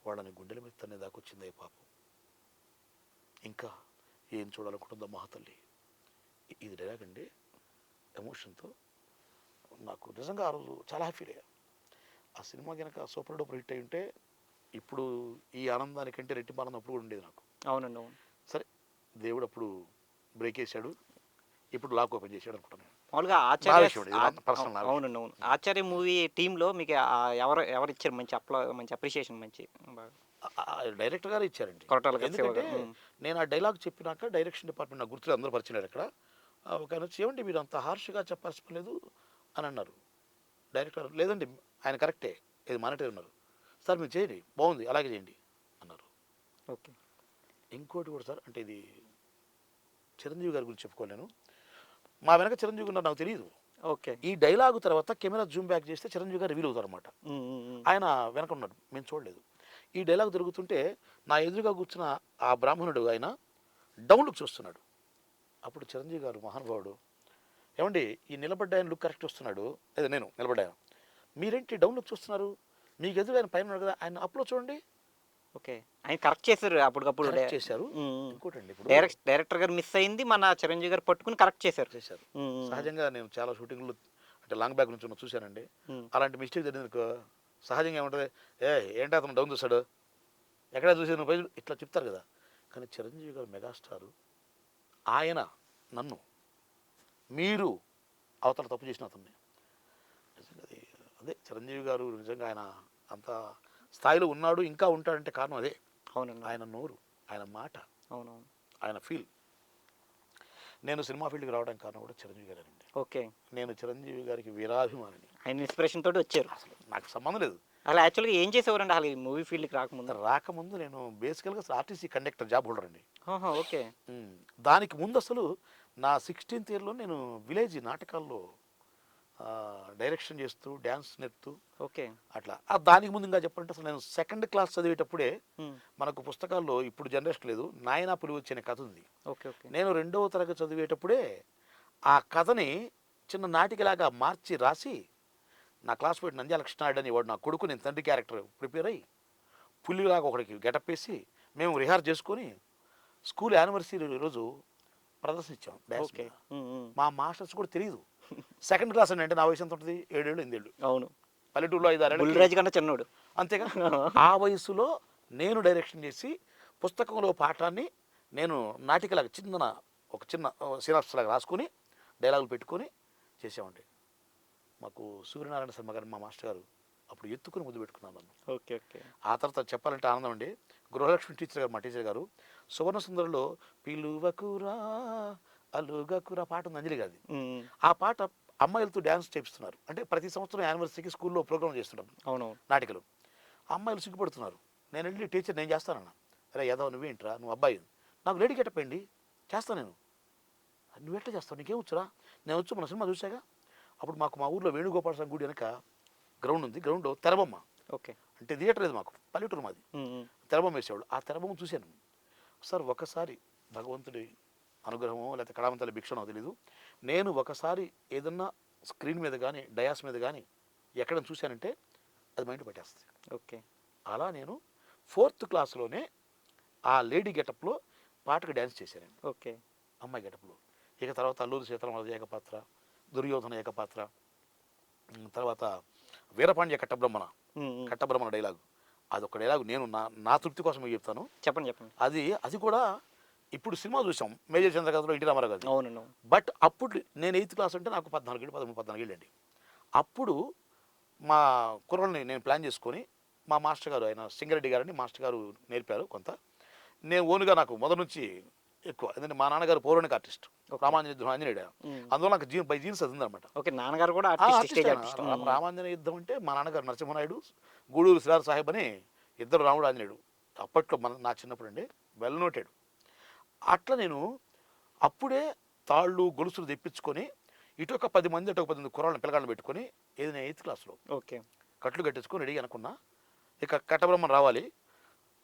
వాళ్ళని గుండెల మీద తనే దాకా వచ్చిందే పాపం, ఇంకా ఏం చూడాలనుకుంటుందో మహాతల్లి. ఇది డైలాగ్ అండి. ఎమోషన్తో నాకు నిజంగా ఆ రోజు చాలా హ్యాపీ అయ్యా. ఆ సినిమా కనుక సూపర్ డూపర్ హిట్ అయి ఉంటే ఇప్పుడు ఈ ఆనందానికంటే రెట్టింపు ఆనందం అప్పుడు కూడా ఉండేది నాకు. అవునండి, అవును. సరే, దేవుడు అప్పుడు బ్రేక్ వేసాడు, ఇప్పుడు లాక్ ఓపెన్ చేశాడు అనుకుంటున్నాను. మామూలుగా నా ఆచార్య విషయం ఇది, నా పర్సనల్ నా విషయం. అవునండి, అవును. ఆచార్య మూవీ టీంలో మీకు ఎవరు ఇచ్చారు మంచి అప్రిషియేషన్ మంచి బాగా? డైరెక్టర్ గారు ఇచ్చారండి. కొరటాల శివ ఎందుకంటే గారు. నేను ఆ డైలాగ్ చెప్పినాక డైరెక్షన్ డిపార్ట్మెంట్ నాకు గుర్తులు అందరూ పరిచినారు అక్కడ. ఒక ఆయన వచ్చి, ఏమండి మీరు అంత హార్ష్గా చెప్పాల్సిన పని లేదు అని అన్నారు. డైరెక్టర్ లేదండి ఆయన కరెక్టే, ఇది మానిటర్ ఉన్నారు సార్, మీరు చేయండి బాగుంది అలాగే చేయండి అన్నారు. ఓకే. ఇంకోటి కూడా సార్, అంటే ఇది చిరంజీవి గారి గురించి చెప్పుకోలేను. మా వెనక చిరంజీవి ఉన్నారు నాకు తెలియదు. ఓకే. ఈ డైలాగు తర్వాత కెమెరా జూమ్ బ్యాక్ చేస్తే చిరంజీవి గారు రివీల్ అవుతారు అనమాట. ఉమ్, ఉమ్, ఉమ్. ఆయన వెనక ఉన్నాడు, మేము చూడలేదు. ఈ డైలాగ్ జరుగుతుంటే నా ఎదురుగా కూర్చున్న ఆ బ్రాహ్మణుడు ఆయన డౌన్ లుక్ చూస్తున్నాడు. అప్పుడు చిరంజీవి గారు మహానుభావుడు, ఏమండి ఈ నిలబడ్డ ఆయన లుక్ కరెక్ట్ వస్తున్నాడు, లేదా నేను నిలబడ్డాను, మీరేంటి డౌన్ లుక్ చూస్తున్నారు, మీకు ఎదురు ఆయన పైన ఉన్నాడు కదా ఆయన అప్లో చూడండి. ఓకే. ఆయన కరెక్ట్ చేశారు అప్పటికప్పుడు. కరెక్ట్ చేశారు. ఉమ్, ఉమ్. ఇంకోటండి, ఇప్పుడు డైరెక్టర్ గారు మిస్ అయింది, మన చిరంజీవి గారు పట్టుకుని కరెక్ట్ చేశారు. చేశారు. ఉమ్, ఉమ్. సహజంగా నేను చాలా షూటింగ్లు అంటే లాంగ్ బ్యాక్ నుంచి చూశానండి. ఉమ్. అలాంటి మిస్టేక్ జరిగింది సహజంగా ఏమంటుంది, ఏంటి అతను డౌన్ చూస్తాడు, ఎక్కడ చూసి నువ్వు పైన ఇట్లా చెప్తారు కదా. కానీ చిరంజీవి గారు మెగాస్టారు, ఆయన నన్ను మీరు అవతల తప్పు చేసిన అతన్ని నిజంగా అదే చిరంజీవి గారు నిజంగా ఆయన అంత స్థాయిలో ఉన్నాడు, ఇంకా ఉంటాడంటే కారణం అదే. అవునండి. ఆయన నోరు, ఆయన మాట, అవునవును. ఆయన ఫీల్. నేను సినిమా ఫీల్డ్కి రావడానికి కారణం కూడా చిరంజీవి గారేనండి. ఓకే. నేను చిరంజీవి గారికి వీరాభిమానిని. ఆయన ఇన్స్పిరేషన్ తోటి వచ్చారు. అసలు నాకు సంబంధం లేదు. అలా యాక్చువల్గా ఏం చేసేవారండి అసలు ఈ మూవీ ఫీల్డ్కి రాకముందు? నేను బేసికల్గా ఆర్టీసీ కండక్టర్ జాబ్ హోల్డర్ అండి. ఓకే. దానికి ముందు అసలు నా 16th ఇయర్లో నేను విలేజ్ నాటకాల్లో డైరెక్షన్ చేస్తూ డ్యాన్స్ నేర్పుతూ ఓకే. అట్లా. దానికి ముందు ఇంకా చెప్పాలంటే అసలు నేను 2nd క్లాస్ చదివేటప్పుడే ఉమ్. మనకు పుస్తకాల్లో ఇప్పుడు జనరేషన్ లేదు, నాయనా పులి వచ్చే కథ ఉంది. ఓకే. ఓకే. నేను 2వ తరగతి చదివేటప్పుడే ఆ కథని చిన్న నాటికలాగా మార్చి రాసి నా క్లాస్మేట్ నంద్యాల కృష్ణారెడ్డి అని వాడు నా కొడుకు, నేను తండ్రి క్యారెక్టర్ ప్రిపేర్ అయ్యి పులిలాగా ఒకడికి గెటప్ వేసి మేము రిహార్స్ చేసుకొని స్కూల్ యానివర్సరీ రోజు ప్రదర్శన ఇచ్చాం డ్యాన్స్ ఓకే. మీద. మా మాస్టర్స్ కూడా తెలియదు. 2nd క్లాస్ అంటే నా వయసు ఎంత ఉంటుంది, 7 ఏళ్ళు 8 ఏళ్ళు. అవును. పల్లెటూరులో 5 6 ఏళ్ళు బుల్లిరాజు కన్నా చిన్నోడు. అంతేగా. ఆ వయసులో నేను డైరెక్షన్ చేసి పుస్తకంలో పాఠాన్ని నేను నాటికలాగా ఒక చిన్న సినాప్స్ లాగా రాసుకొని డైలాగులు పెట్టుకొని చేసామండి. మాకు సూర్యనారాయణ శర్మ గారు మా మాస్టర్ గారు అప్పుడు ఎత్తుకుని ముద్దు పెట్టుకున్నాను నన్ను. ఓకే. ఓకే. ఆ తర్వాత చెప్పాలంటే ఆనందం అండి. గృహలక్ష్మి టీచర్ గారు, మా టీచర్ గారు సువర్ణ సుందరిలో పిలువకురా అలుగకురా పాట ఉంది, అంజలి గారిది. ఆ పాట అమ్మాయిలతో డ్యాన్స్ చేపిస్తున్నారు. అంటే ప్రతి సంవత్సరం యానివర్సరీకి స్కూల్లో ప్రోగ్రామ్ చేస్తున్నాం అవునవును. నాటికలు. అమ్మాయిలు సిగ్గుపడుతున్నారు. నేను వెళ్ళి టీచర్ నేను చేస్తానన్నా. అరే యాదవ్ నువ్వేంట్రా, నువ్వు అబ్బాయి, నాకు లేడీ గెటప్ అండి చేస్తాను నేను. నువ్వు ఎట్లా చేస్తావు, నీకేం వచ్చురా? నేను వచ్చు, మన సినిమా చూసాగా. అప్పుడు మాకు మా ఊర్లో వేణుగోపాల స్వామి గుడి వెనక గ్రౌండ్ ఉంది, గ్రౌండ్లో తెరబొమ్మ. ఓకే. అంటే థియేటర్ లేదు మాకు, పల్లెటూరు మాది. తెరబొమ్మ వేసేవాళ్ళు. ఆ తెరబొమ్మ చూశాను సార్. ఒకసారి భగవంతుడి అనుగ్రహమో లేకపోతే కళావంతుల భిక్షనో తెలీదు, నేను ఒకసారి ఏదన్నా స్క్రీన్ మీద కానీ డయాస్ మీద కానీ ఎక్కడ చూశానంటే అది మైండ్ పెట్టేస్తుంది. ఓకే. అలా నేను 4th క్లాస్లోనే ఆ లేడీ గెటప్లో పాటకు డ్యాన్స్ చేశానండి. ఓకే. అమ్మాయి గెటప్లో. ఇక తర్వాత అల్లూరి సీతారామరాజు ఏకపాత్ర, దుర్యోధన ఏకపాత్ర, తర్వాత వీరపాండ్య కట్టబ్రహ్మణ డైలాగు. అదొక డైలాగు నేను నా తృప్తి కోసం చెప్తాను. చెప్పండి. అది కూడా ఇప్పుడు సినిమా చూసాం మేజర్ చంద్రకథలో ఎన్టీ రామారావు గారు. అవునండి. బట్ అప్పుడు నేను 8th క్లాస్ అంటే నాకు 14 ఏళ్ళు 14 ఏళ్ళు అండి. అప్పుడు మా కుర్రల్ని నేను ప్లాన్ చేసుకొని మా మాస్టర్ గారు, ఆయన సింగరెడ్డి గారని మాస్టర్ గారు నేర్పారు కొంత. నేను ఓన్గా నాకు మొదటి నుంచి ఎక్కువ, ఎందుకంటే మా నాన్నగారు పౌరాణిక ఆర్టిస్ట్, రామాంజన యుద్ధం ఆంజనేయుడు. అందువల్ల నాకు బై జీన్స్ అది ఉందన్నమాట. ఓకే. నాన్నగారు కూడా రామాంజనేయ యుద్ధం అంటే మా నాన్నగారు నరసింహనాయుడు, గూడూరు శ్రీరాజ సాహెబ్ అని ఇద్దరు రాముడు ఆంజనేయుడు. అప్పట్లో నా చిన్నప్పుడు అండి వెల్ నోటెడ్. అట్లా నేను అప్పుడే తాళ్ళు గొలుసులు తెప్పించుకొని ఇటు ఒక 10 మంది అటు ఒక 10 మంది కుర్రాళ్ళని పిల్లగాళ్ళని పెట్టుకొని, ఏది నేను 8th క్లాస్లో ఓకే కట్లు కట్టించుకొని రెడీ అనుకున్నా. ఇక కట్టబ్రహ్మం రావాలి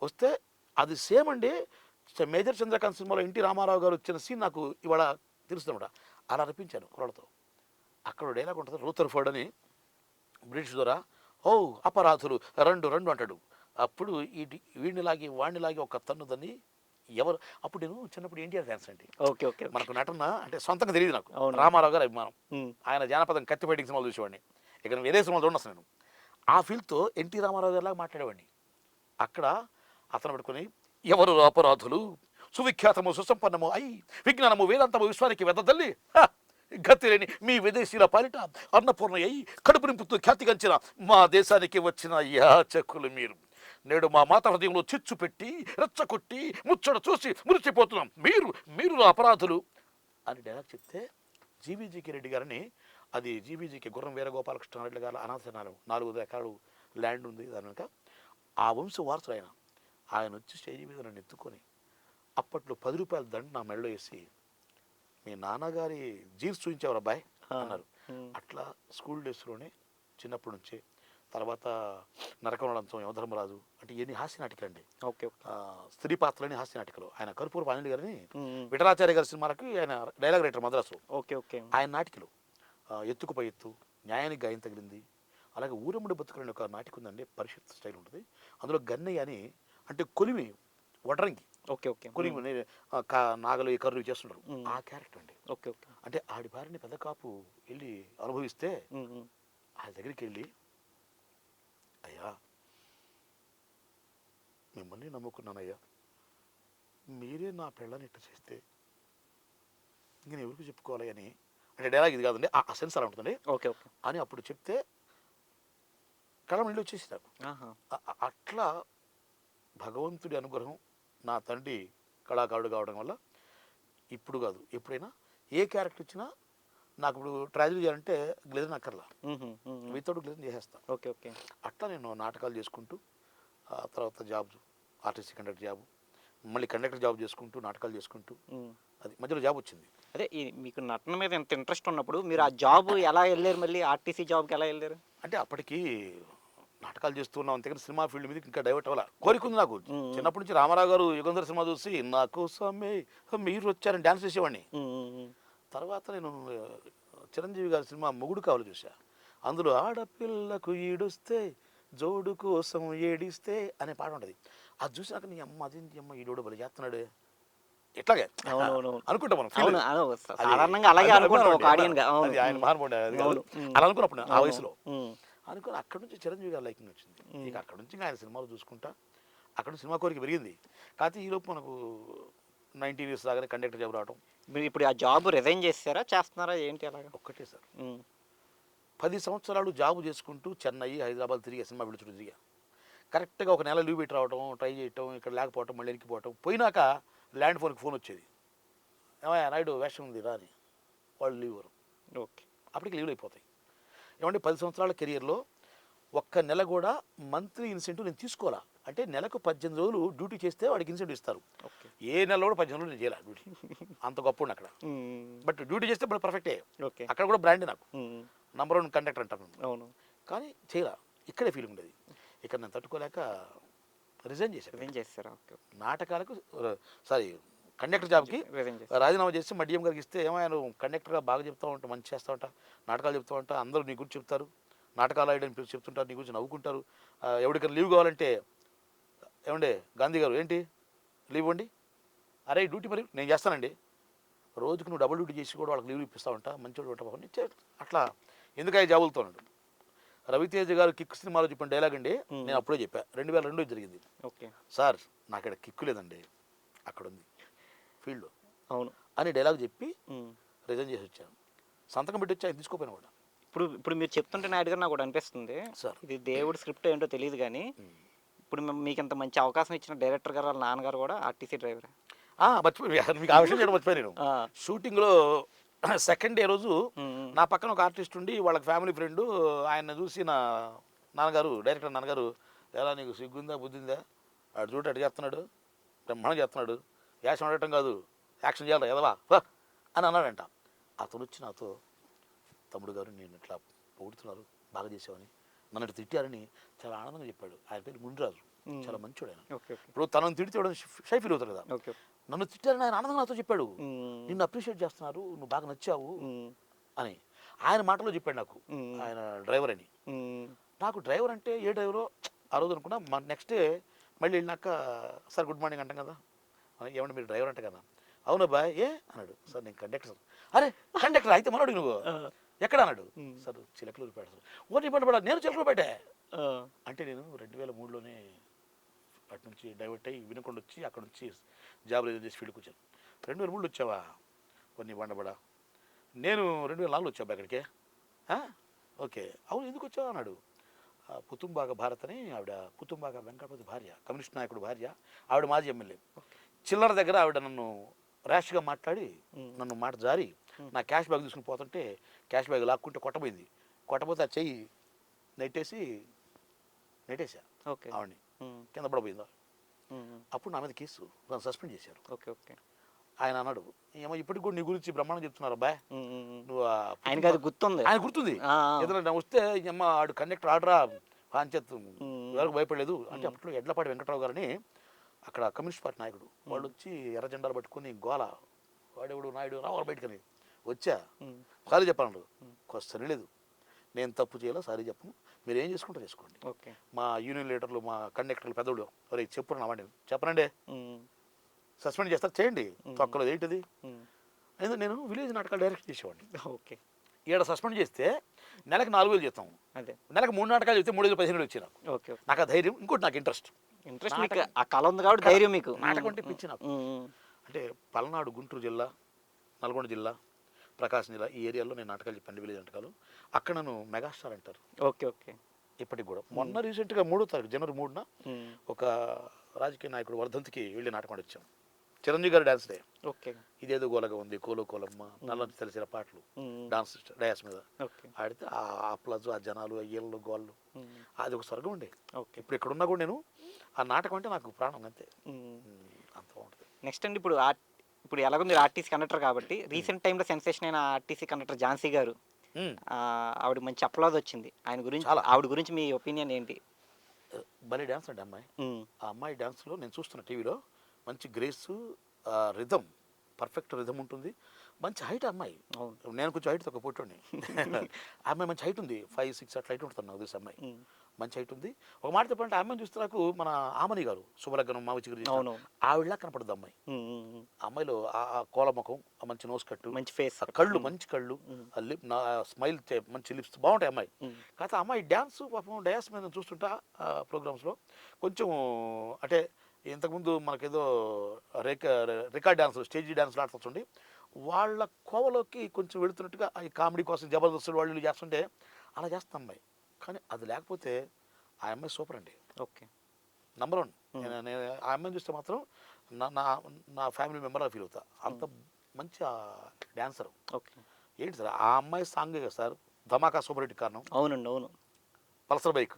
వస్తే అది సేమ్ అండి. మేజర్ చంద్రకాంత్ సినిమాలో ఎన్టీ రామారావు గారు వచ్చిన సీన్ నాకు ఇవాళ తెలుస్తుందన్నమాట. అలా రప్పించాను కుర్రలతో. అక్కడ డైలాగ్ ఉంటుంది, రూథర్ఫర్డ్ అని బ్రిటిష్ ద్వారా, ఓ అపరాధులు రెండు రెండు అంటాడు. అప్పుడు వీడిని లాగి వాడిని లాగి ఒక తన్నుదని ఎవరు. అప్పుడు నేను చిన్నప్పుడు ఎన్టీఆర్ ఫ్యాన్స్ అండి. Okay okay. మనకు నటన అంటే సొంతంగా తెలియదు నాకు. అవును. రామారావు గారు అభిమానం. ఉమ్, ఆయన జానపదం కత్తి ఫైటింగ్ సినిమాలు చూసేవాడిని. ఇక వేరే సినిమాలు చూడండి అసలు నేను. ఆ ఫీల్తో ఎన్టీ రామారావు గారిలాగా మాట్లాడేవాడిని. అక్కడ అతను పట్టుకొని, ఎవరు అపరాధులు సువిఖ్యాతము సుసంపన్నము అయి విజ్ఞానము వేదాంతము విశ్వానికి వెదతల్లి గతి లేని మీ విదేశీల పాలిట అన్నపూర్ణ అయి కడుపు నింపుతూ ఖ్యాతిగంచిన మా దేశానికి వచ్చిన యాచకులు మీరు. నేడు మా మాత హృదయంలో చిచ్చు పెట్టి రెచ్చకొట్టి ముచ్చట చూసి మురిచిపోతున్నాం. మీరు అపరాధులు అని డైలాగ్ చెప్తే జీవీజీకి రెడ్డి గారిని, అది జీవీజీకి గుర్రం వీరగోపాలకృష్ణ రెడ్డి గారు అనాథనాలు 4 ఎకరాలు ల్యాండ్ ఉంది దాని వెనుక. ఆ వంశ వారసుడు ఆయన వచ్చి స్టేజీ మీద నన్ను ఎత్తుకొని అప్పట్లో 10 రూపాయల దండ నా మెడలో వేసి, మీ నాన్నగారి జీన్స్ చూపించేవారు అబ్బాయి అన్నారు. అట్లా స్కూల్ డేస్లోనే చిన్నప్పటి నుంచి, తర్వాత నరకవళంతం యమధర్మరాజు అంటే ఇవన్నీ హాస్య నాటికలు అండి. ఓకే. స్త్రీ పాత్రలని హాస్య నాటికలు. ఆయన కర్పూరపు ఆంజనేయులు గారిని విఠలాచార్య గారి సినిమాలకి ఆయన dialogue writer Madras. Okay okay. ఆయన నాటికలు ఎత్తుకు పై ఎత్తు, న్యాయానికి గాయం తగిలింది, అలాగే ఊరమ్మడి బతుకులని ఒక నాటిక ఉందండి, పరిషత్ స్టైల్ ఉంటుంది. అందులో గన్నయ్య అని అంటే కొలిమి వడ్రంగి. Okay okay. కొలిమి నాగలు కర్రు చేస్తుంటారు. ఆ క్యారెక్టర్ అండి. Okay okay. అంటే ఆడి భార్యని పెద్ద కాపు వెళ్ళి అనుభవిస్తే ఆయన దగ్గరికి వెళ్ళి, అయ్యా మిమ్మల్ని నమ్ముకున్నానయ్యా, మీరే నా పెళ్ళని ఇట్లా చేస్తే ఇంక నేను ఎవరికి చెప్పుకోవాలి అని, అంటే డైలాగ్ ఇది కాదండి, ఆ సెన్స్ అలా ఉంటుందండి. ఓకే ఓకే అని అప్పుడు చెప్తే కళ్ళ నీళ్ళు వచ్చేసి నాకు. అట్లా భగవంతుడి అనుగ్రహం, నా తండ్రి కళాకారుడు కావడం వల్ల ఇప్పుడు కాదు ఎప్పుడైనా ఏ క్యారెక్టర్ ఇచ్చినా నాకు ఇప్పుడు ట్రాజడీ చేయాలంటే గ్లేజన్ అక్కర్లా, వితౌట్ గ్లేజన్ చేసేస్తాను. Okay okay. అట్లా నేను నాటకాలు చేసుకుంటూ ఆ తర్వాత జాబ్, ఆర్టీసీ కండక్టర్ జాబ్, మళ్ళీ కండక్టర్ జాబ్ చేసుకుంటూ నాటకాలు చేసుకుంటూ, అది మధ్యలో జాబ్ వచ్చింది. అదే మీకు నటన మీద ఎంత ఇంట్రెస్ట్ ఉన్నప్పుడు మీరు ఆ జాబ్ ఎలా వెళ్ళారు, మళ్ళీ ఆర్టీసీ జాబ్కి ఎలా వెళ్ళారు? అంటే అప్పటికి నాటకాలు చేస్తున్నాం అంతేకాని సినిమా ఫీల్డ్ మీద ఇంకా డైవర్ట్ అవ్వాల కోరికుంది నాకు. చిన్నప్పటి నుంచి రామారావు గారు యుగంధర సినిమా చూసి నాకు సమ్మె మీరు వచ్చారని డ్యాన్స్ చేసేవాడిని. తర్వాత నేను చిరంజీవి గారి సినిమా మొగుడు కావాలి చూసా. అందులో ఆడపిల్లకు ఈడుస్తే జోడు కోసం ఏడిస్తే అనే పాట ఉంటుంది. అది చూసినాక నీ అమ్మ అదేంటి అమ్మ ఈడోడు బలి చేస్తున్నాడు ఇట్లాగే అనుకుంటాం మనం. సాధారణంగా అలాగే అనుకుంటాం ఒక ఆడియన్స్ గా. అది ఆయన మహానుభావుడు అలా అనుకున్నప్పుడు ఆ వయసులో అనుకుని అక్కడ నుంచి చిరంజీవి గారు లైకింగ్ వచ్చింది. ఇక అక్కడ నుంచి ఆయన సినిమాలు చూసుకుంటా అక్కడ నుంచి సినిమా కోరిక పెరిగింది. కాకపోతే ఈలోపు మనకు 19 years దాకానే కండక్టర్ జాబ్ రావడం. మీరు ఇప్పుడు ఆ జాబ్ రిజైన్ చేస్తారా చేస్తున్నారా ఏంటి అలాగా? ఒక్కటే సార్, 10 సంవత్సరాలు జాబ్ చేసుకుంటూ చెన్నై హైదరాబాద్ తిరిగి సినిమా విడుచుడు తిరిగా. కరెక్ట్గా ఒక నెల లీవ్ పెట్టి రావడం, ట్రై చేయటం, ఇక్కడ లేకపోవటం, మళ్ళీ ఎక్కిపోవటం. పోయినాక ల్యాండ్ ఫోన్కి ఫోన్ వచ్చేది, ఏమయ్యా నాయుడు వేషం ఉంది రాని, వాళ్ళు లీవ్ ఇవ్వరు. ఓకే. అప్పటికి లీవ్లు అయిపోతాయి. ఏమంటే 10 సంవత్సరాల కెరియర్లో ఒక్క నెల కూడా మంత్లీ ఇన్సెంటివ్ నేను తీసుకోవాలా. అంటే నెలకు 18 రోజులు డ్యూటీ చేస్తే వాడికి ఇన్సెంటివ్ ఇస్తారు. ఏ నెలలో కూడా 18 రోజులు నేను చేయాలి డ్యూటీ, అంత గొప్ప అక్కడ. బట్ డ్యూటీ చేస్తే ఇప్పుడు పర్ఫెక్టే, అక్కడ కూడా బ్రాండే నాకు, నంబర్ 1 కండక్టర్ అంటాను. అవును. కానీ చేయాల ఇక్కడే ఫీలింగ్ ఉండేది. ఇక్కడ నేను తట్టుకోలేక రిజైన్ చేశారా? నాటకాలకు సారీ కండక్టర్ జాబ్కి రాజీనామా చేసి మా డిఎం గారికి ఇస్తే, ఏమో నువ్వు కండక్టర్గా బాగా చెప్తా ఉంటా, మంచి చేస్తూ ఉంటా, నాటకాలు చెప్తూ ఉంటా, అందరూ నీ గురించి చెప్తారు, నాటకాలు ఆడని చెప్తుంటారు, నీ గురించి నవ్వుకుంటారు, ఎవరికైనా లీవ్ కావాలంటే ఏమండే గాంధీ గారు ఏంటి లీవ్ ఇవ్వండి, అరే డ్యూటీ మరి నేను చేస్తానండి, రోజుకు నువ్వు డబుల్ డ్యూటీ చేసి కూడా వాళ్ళకి లీవ్ ఇప్పిస్తూ ఉంటా, మంచి ఉంటా. అట్లా ఎందుకయ్యా జాబులతో ఉన్నాడు. రవితేజ గారు కిక్ సినిమాలో చెప్పిన డైలాగ్ అండి, నేను అప్పుడే చెప్పా, 2002 జరిగింది. ఓకే సార్ నాకు ఇక్కడ కిక్కు లేదండి, అక్కడ ఉంది ఫీల్డ్ అవును అని డైలాగ్ చెప్పి రిజైన్ చేసి వచ్చాను. సంతకం పెట్టి వచ్చి ఆయన తీసుకోపోయినా కూడా. ఇప్పుడు మీరు చెప్తుంటే నాయుడు గారు నాకు కూడా అనిపిస్తుంది, ఇది దేవుడి స్క్రిప్ట్ ఏంటో తెలియదు కానీ ఇప్పుడు మీకు ఇంత మంచి అవకాశం ఇచ్చిన డైరెక్టర్ గారు వాళ్ళ నాన్నగారు కూడా ఆర్టీసీ డ్రైవర్. మర్చిపోయి మీకు ఆ విషయం చేయడం మర్చిపోయి నేను. షూటింగ్లో సెకండ్ డే రోజు నా పక్కన ఒక ఆర్టిస్ట్ ఉండి వాళ్ళకి ఫ్యామిలీ ఫ్రెండ్, ఆయన చూసి నా నాన్నగారు డైరెక్టర్ నాన్నగారు, ఎలా నీకు సిగ్గుందా బుద్ధిందా, అటు చూడు అటు చేస్తున్నాడు, బ్రహ్మాండం చేస్తున్నాడు, యాక్షన్ ఆడటం కాదు యాక్షన్ చేయాలి ఎదవా అని అన్నాడంట. అతను వచ్చి నాతో, తమ్ముడు గారు నేను ఇట్లా పొగుడుతున్నారు బాగా చేసావని, నన్ను తిట్టారని చాలా ఆనందంగా చెప్పాడు. ఆయన పేరు మునిరాజు. చాలా మంచోడు ఆయన. ఓకే ఓకే ఇప్పుడు తనను తిడితే షై ఫీల్ అవుతారు కదా. ఓకే నన్ను తిట్టారని ఆయన ఆనందంగా నాతో చెప్పాడు. నిన్ను అప్రిషియేట్ చేస్తున్నారు, నువ్వు బాగా నచ్చావు అని ఆయన మాటలో చెప్పాడు నాకు. ఆయన డ్రైవర్ అని. నాకు డ్రైవర్ అంటే ఏ డ్రైవరో ఆ రోజు అనుకున్నా. నెక్స్ట్ డే మళ్ళీ వెళ్ళినాక సార్ గుడ్ మార్నింగ్ అంటాం కదా, ఏమంటే మీరు డ్రైవర్ అంటే కదా. అవునా బాయ్ ఏ అన్నాడు. సార్ నేను కండక్టర్ సార్. అరే కండక్టర్ అయితే మనోడు నువ్వు ఎక్కడ అన్నాడు. Sir Chilakaluripet sir. ఓటీ పడ్డా నేను చిలకలూరుపేటే అంటే నేను 2003లోనే అటు నుంచి డైవర్ట్ అయ్యి వినకుండా వచ్చి అక్కడ నుంచి జాబ్ రిజైన్ చేసి ఫీల్డ్కి వచ్చాను. 2003లో వచ్చావా కొన్ని బండబడా. నేను 2004లో వచ్చావు అక్కడికే. ఓకే అవును ఎందుకు వచ్చావు అన్నాడు. పుతుంబాగ భారత్ అని ఆవిడ, పుతుంబాగ వెంకటపతి భార్య, కమ్యూనిస్ట్ నాయకుడు భార్య, ఆవిడ మాజీ ఎమ్మెల్యే. చిల్లర దగ్గర ఆవిడ నన్ను ర్యాష్గా మాట్లాడి నన్ను మాట జారి నా క్యాష్ బ్యాగ్ తీసుకుని పోతుంటే క్యాష్ బ్యాగ్ లాక్కుంటే కొట్టబోయింది. కొట్టబోతే ఆ చెయ్యి నెట్టేసా ఓకే ఆవిడని, కింద పడబోయిందా. అప్పుడు నా మీద కేసు నన్ను సస్పెండ్ చేశారు. ఓకే ఓకే ఆయన అన్నాడు ఏమో ఇప్పటికి కూడా నీ గురించి బ్రహ్మాండం చెప్తున్నారు అబ్బాయి నువ్వు. ఆయనకి అది గుర్తుంది. ఆయన గుర్తుంది. ఏదైనా వస్తే అమ్మ ఆడు కండక్టర్ ఆడరా పాంచేత్ ఎవరికి భయపడలేదు అంటే. అప్పట్లో ఎడ్లపాటి వెంకటరావు గారని అక్కడ కమ్యూనిస్ట్ పార్టీ నాయకుడు, వాళ్ళు వచ్చి ఎర్ర జెండాలు పట్టుకుని గోల, వాడెవడు నాయుడు రావాలి బయటకని వచ్చా. సారీ చెప్పాను. క్వశ్చన్ లేదు, నేను తప్పు చేయాలో సారీ చెప్పను, మీరు ఏం చేసుకుంటారో చేసుకోండి. ఓకే మా యూనియన్ లీడర్లు మా కండక్టర్లు పెద్దోడు ఎవరు చెప్పురు నా వాడిని చెప్పనండి, సస్పెండ్ చేస్తారు చేయండి, తొక్కలేదు ఏంటిది. ఎందుకంటే నేను విలేజ్ నాటకాలు డైరెక్ట్ చేసేవాడిని. ఓకే ఈడ సస్పెండ్ చేస్తే నెలకు 4,000 చేస్తాం, అదే నెలకు 3 నాటకాలు చెప్తే 3,015 వచ్చి నాకు. ఓకే నాకు ఆ ధైర్యం, ఇంకోటి నాకు ఇంట్రెస్ట్ మీకు ఆ కళ ఉంది కాబట్టి ధైర్యం మీకు. నాటకం అంటే పిచ్చి నాకు. అంటే పల్నాడు, గుంటూరు జిల్లా, నల్గొండ జిల్లా, ప్రకాశం జిల్లా ఈ ఏరియాలో నేను నాటకాలు చెప్పండి, విలేజ్ నాటకాలు. అక్కడ నన్ను మెగాస్టార్ అంటారు. ఓకే ఓకే ఇప్పటికి కూడా. మొన్న రీసెంట్గా 3వ తారీఖు జనవరి 3న ఒక రాజకీయ నాయకుడు వర్ధంతికి వెళ్ళి నాటకం ఆడిచ్చాం. చిరంజీవి గారి డాన్స్ డే. ఓకే ఇదేదో గోలగా ఉంది, కోలో కోలమ్మ, నల్లని తెలిసిన పాటలు డాన్స్ డయాస్ మీద ఆడితే ఆ ప్లస్ ఆ జనాలు, ఆ ఏళ్ళు గోళ్ళు, అది ఒక స్వర్గం ఉండే. ఓకే ఇప్పుడు ఎక్కడున్నా కూడా నేను ఆ నాటకం అంటే నాకు ప్రాణం అంతే, అంత బాగుంటుంది. నెక్స్ట్ అండి ఇప్పుడు ఎలాగో మీరు ఆర్టీసీ కండక్టర్ కాబట్టి రీసెంట్ టైంలో సెన్సేషన్ అయిన ఆర్టీసీ కండక్టర్ ఝాన్సీ గారు, ఆవిడ మంచి అప్లాజ్ వచ్చింది. ఆయన గురించి, ఆవిడ గురించి మీ ఒపీనియన్ ఏంటి? భలే డ్యాన్స్ అండి అమ్మాయి. ఆ అమ్మాయి డ్యాన్స్లో నేను చూస్తున్న టీవీలో మంచి గ్రేస్, రిథం, పర్ఫెక్ట్ రిథం ఉంటుంది. మంచి హైట్ అమ్మాయి. నేను కొంచెం హైట్ తక్కువ పొట్టండి. ఆ అమ్మాయి మంచి హైట్ ఉంది, 5'6" అట్లా హైట్ ఉంటుంది నాకు తెలిసి. అమ్మాయి మంచి హైట్ ఉంది. ఒక మాట చెప్పాలంటే ఆ అమ్మాయిని చూస్తే నాకు మన ఆమని గారు శుభలగ్నం మావిచిగురి ఆవిడలా కనపడుతుంది అమ్మాయి. అమ్మాయిలో ఆ కోల ముఖం, ఆ మంచి నోస్ కట్టు, మంచి ఫేస్, కళ్ళు మంచి కళ్ళు, లిప్ స్మైల్, మంచి లిప్స్ బాగుంటాయి అమ్మాయి. కాకపోతే అమ్మాయి డ్యాన్స్ పాపం డయాస్ మీద చూస్తుంటా ప్రోగ్రామ్స్లో కొంచెం అంటే ఇంతకుముందు మనకేదో రికార్డ్ డ్యాన్స్, స్టేజ్ డ్యాన్స్లు ఆడుతుండే వాళ్ళ కోవలోకి కొంచెం వెళుతున్నట్టుగా ఈ కామెడీ కోసం జబర్దస్త్ వాళ్ళు చేస్తుంటే అలా చేస్తాం అమ్మాయి. కానీ అది లేకపోతే ఆ అమ్మాయి సూపర్ అండి. Okay number 1. నేను ఆ అమ్మాయిని చూస్తే మాత్రం నా ఫ్యామిలీ మెంబర్గా ఫీల్ అవుతా, అంత మంచి డ్యాన్సర్. ఓకే ఏంటి సార్ ఆ అమ్మాయి సాంగ్ కదా సార్ ధమాకా సూపర్ హిట్ కారణం. అవునండి అవును. పల్సర్ బైక్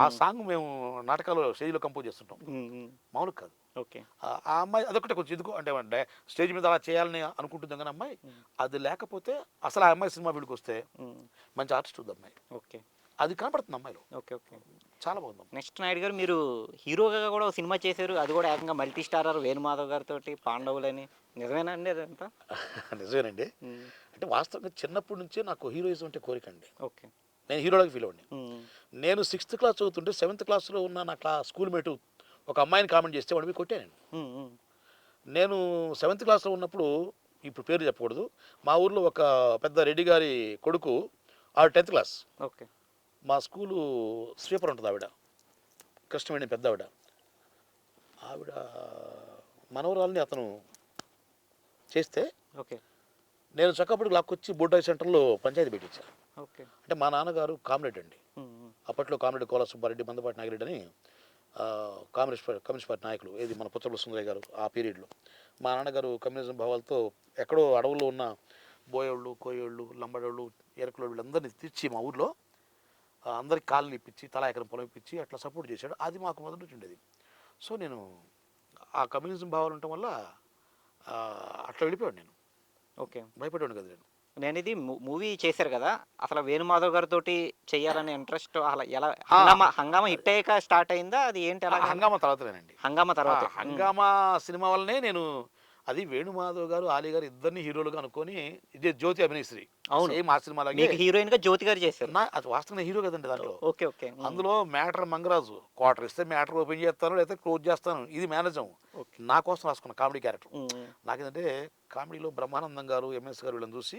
ఆ సాంగ్ మేము నాటకాలు స్టేజ్లో కంపోజ్ చేస్తుంటాం, మామూలు కాదు. ఓకే ఆ అమ్మాయి అదొకటే కొంచెం ఎందుకు అంటే స్టేజ్ మీద అలా చేయాలని అనుకుంటుంది కానీ అమ్మాయి అది లేకపోతే అసలు ఆ అమ్మాయి సినిమా ఫీల్డ్కి వస్తే మంచి ఆర్టిస్ట్ ఉంది అమ్మాయి. ఓకే అది కనపడుతుంది అమ్మాయిలో. ఓకే ఓకే చాలా బాగుంది. నెక్స్ట్ నాయుడు గారు మీరు హీరోగా కూడా ఒక సినిమా చేశారు, అది కూడా ఏకంగా మల్టీ స్టారర్ వేణుమాధవ్ గారితో పాండవులని, నిజమేనా అండి అదంతా? నిజమేనండి. అంటే వాస్తవంగా చిన్నప్పటి నుంచే నాకు హీరోయిజం అంటే కోరిక అండి. ఓకే నేను హీరోలాగా ఫీల్ అవ్వండి. నేను 6th క్లాస్ చదువుతుంటే 7th క్లాస్లో ఉన్న నా స్కూల్ మేటు ఒక అమ్మాయిని కామెంట్ చేస్తే వాడిని కొట్టాను. నేను 7th క్లాస్లో ఉన్నప్పుడు, ఇప్పుడు పేరు చెప్పకూడదు, మా ఊర్లో ఒక పెద్ద రెడ్డి గారి కొడుకు, ఆవిడ 10th క్లాస్. ఓకే మా స్కూలు స్వీపర్ ఉంటుంది ఆవిడ, కృష్ణవేణి పెద్ద ఆవిడ మనవరాల్ని అతను చేస్తే ఓకే నేను చక్కప్పటికి లాక్కొచ్చి బోర్డాయి సెంటర్లో పంచాయతీ పెట్టించాను. ఓకే అంటే మా నాన్నగారు కామ్రేడ్ అండి. అప్పట్లో కామ్రేడ్ కోలా సుబ్బారెడ్డి, మందపాటి నాగిరెడ్డి అని కమ్యూనిస్ట్ పార్టీ నాయకులు, ఏది మన పుచ్చల సుందరయ్య గారు ఆ పీరియడ్లో. మా నాన్నగారు కమ్యూనిజం భావాలతో ఎక్కడో అడవుల్లో ఉన్న బోయోళ్ళు, కోయోళ్ళు, లంబడోళ్ళు, ఎరకలోళ్ళు వీళ్ళందరినీ తెచ్చి మా ఊర్లో అందరికి కాళ్ళని ఇప్పించి తలా ఎకరం పొలం ఇప్పించి అట్లా సపోర్ట్ చేశాడు. అది మాకు మొదటి నుంచి ఉండేది. సో నేను ఆ కమ్యూనిజం భావాలు ఉండటం వల్ల అట్లా వెళ్ళిపోయాడు నేను. ఓకే భయపడేవాడు కదా నేను. నేను ఇది మూవీ చేశారు కదా, అసలు వేణుమాధవ్ గారితోటి చేయాలనే ఇంట్రెస్ట్ అలా ఎలా ఆ, హంగామా హిట్ అయ్యాక స్టార్ట్ అయిందా, అది ఏంటి ఆ, ఎలాగా? హంగామా తర్వాతనేనండి. హంగామా తర్వాత. హంగామా సినిమా వల్లనే నేను అది వేణుమాధవ్ గారు, ఆలీ గారు ఇద్దరిని హీరోలుగా అనుకొని ఇదే జ్యోతి అభినయశ్రీ అవును. సేమ్ ఆ సినిమాలాగే. మీకు హీరోయిన్ గా జ్యోతి గారు చేశారు. అది వాస్తవంగా హీరో కదండి దాంట్లో. Okay okay. అందులో మ్యాటర్ మంగరాజు క్వార్టర్ ఇస్తే మ్యాటర్ ఓపెన్ చేస్తాను లేకపోతే క్లోజ్ చేస్తాను, ఇది మేనేజం. ఓకే. నా కోసం రాసుకున్న కామెడీ క్యారెక్టర్. నాకేంటంటే కామెడీలో బ్రహ్మానందం గారు, ఎంఎస్ గారు వీళ్ళని చూసి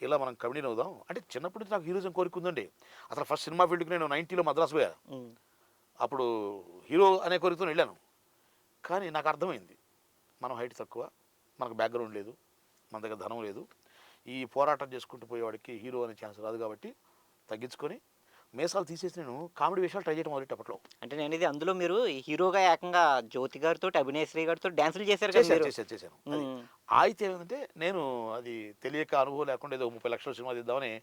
ఇలా మనం కమెడీని అవుదాం అంటే చిన్నప్పటి నుంచి నాకు హీరోజం కోరిక ఉందండి. అసలు ఫస్ట్ సినిమా ఫీల్డ్కి నేను 90లో మద్రాసు పోయా. అప్పుడు హీరో అనే కోరికతో వెళ్ళాను. కానీ నాకు అర్థమైంది మనం హైట్ తక్కువ, మనకు బ్యాక్గ్రౌండ్ లేదు, మన దగ్గర ధనం లేదు, ఈ పోరాటం చేసుకుంటూ పోయేవాడికి హీరో అనే ఛాన్స్ రాదు కాబట్టి తగ్గించుకొని మేసాలు తీసేసి నేను కామెడీ విషయాలు ట్రై చేయడం మొదటి అప్పట్లో. అంటే నేను ఇది అందులో మీరు హీరోగా ఏకంగా జ్యోతి గారితో, అభినయశ్రీ గారితో డాన్సులు చేశారు కదా మీరు. చేశాను. అది అయితే ఏమంటే నేను అది తెలియక అనుభవం లేకుండా ఏదో 30 లక్షల సినిమా తీద్దామని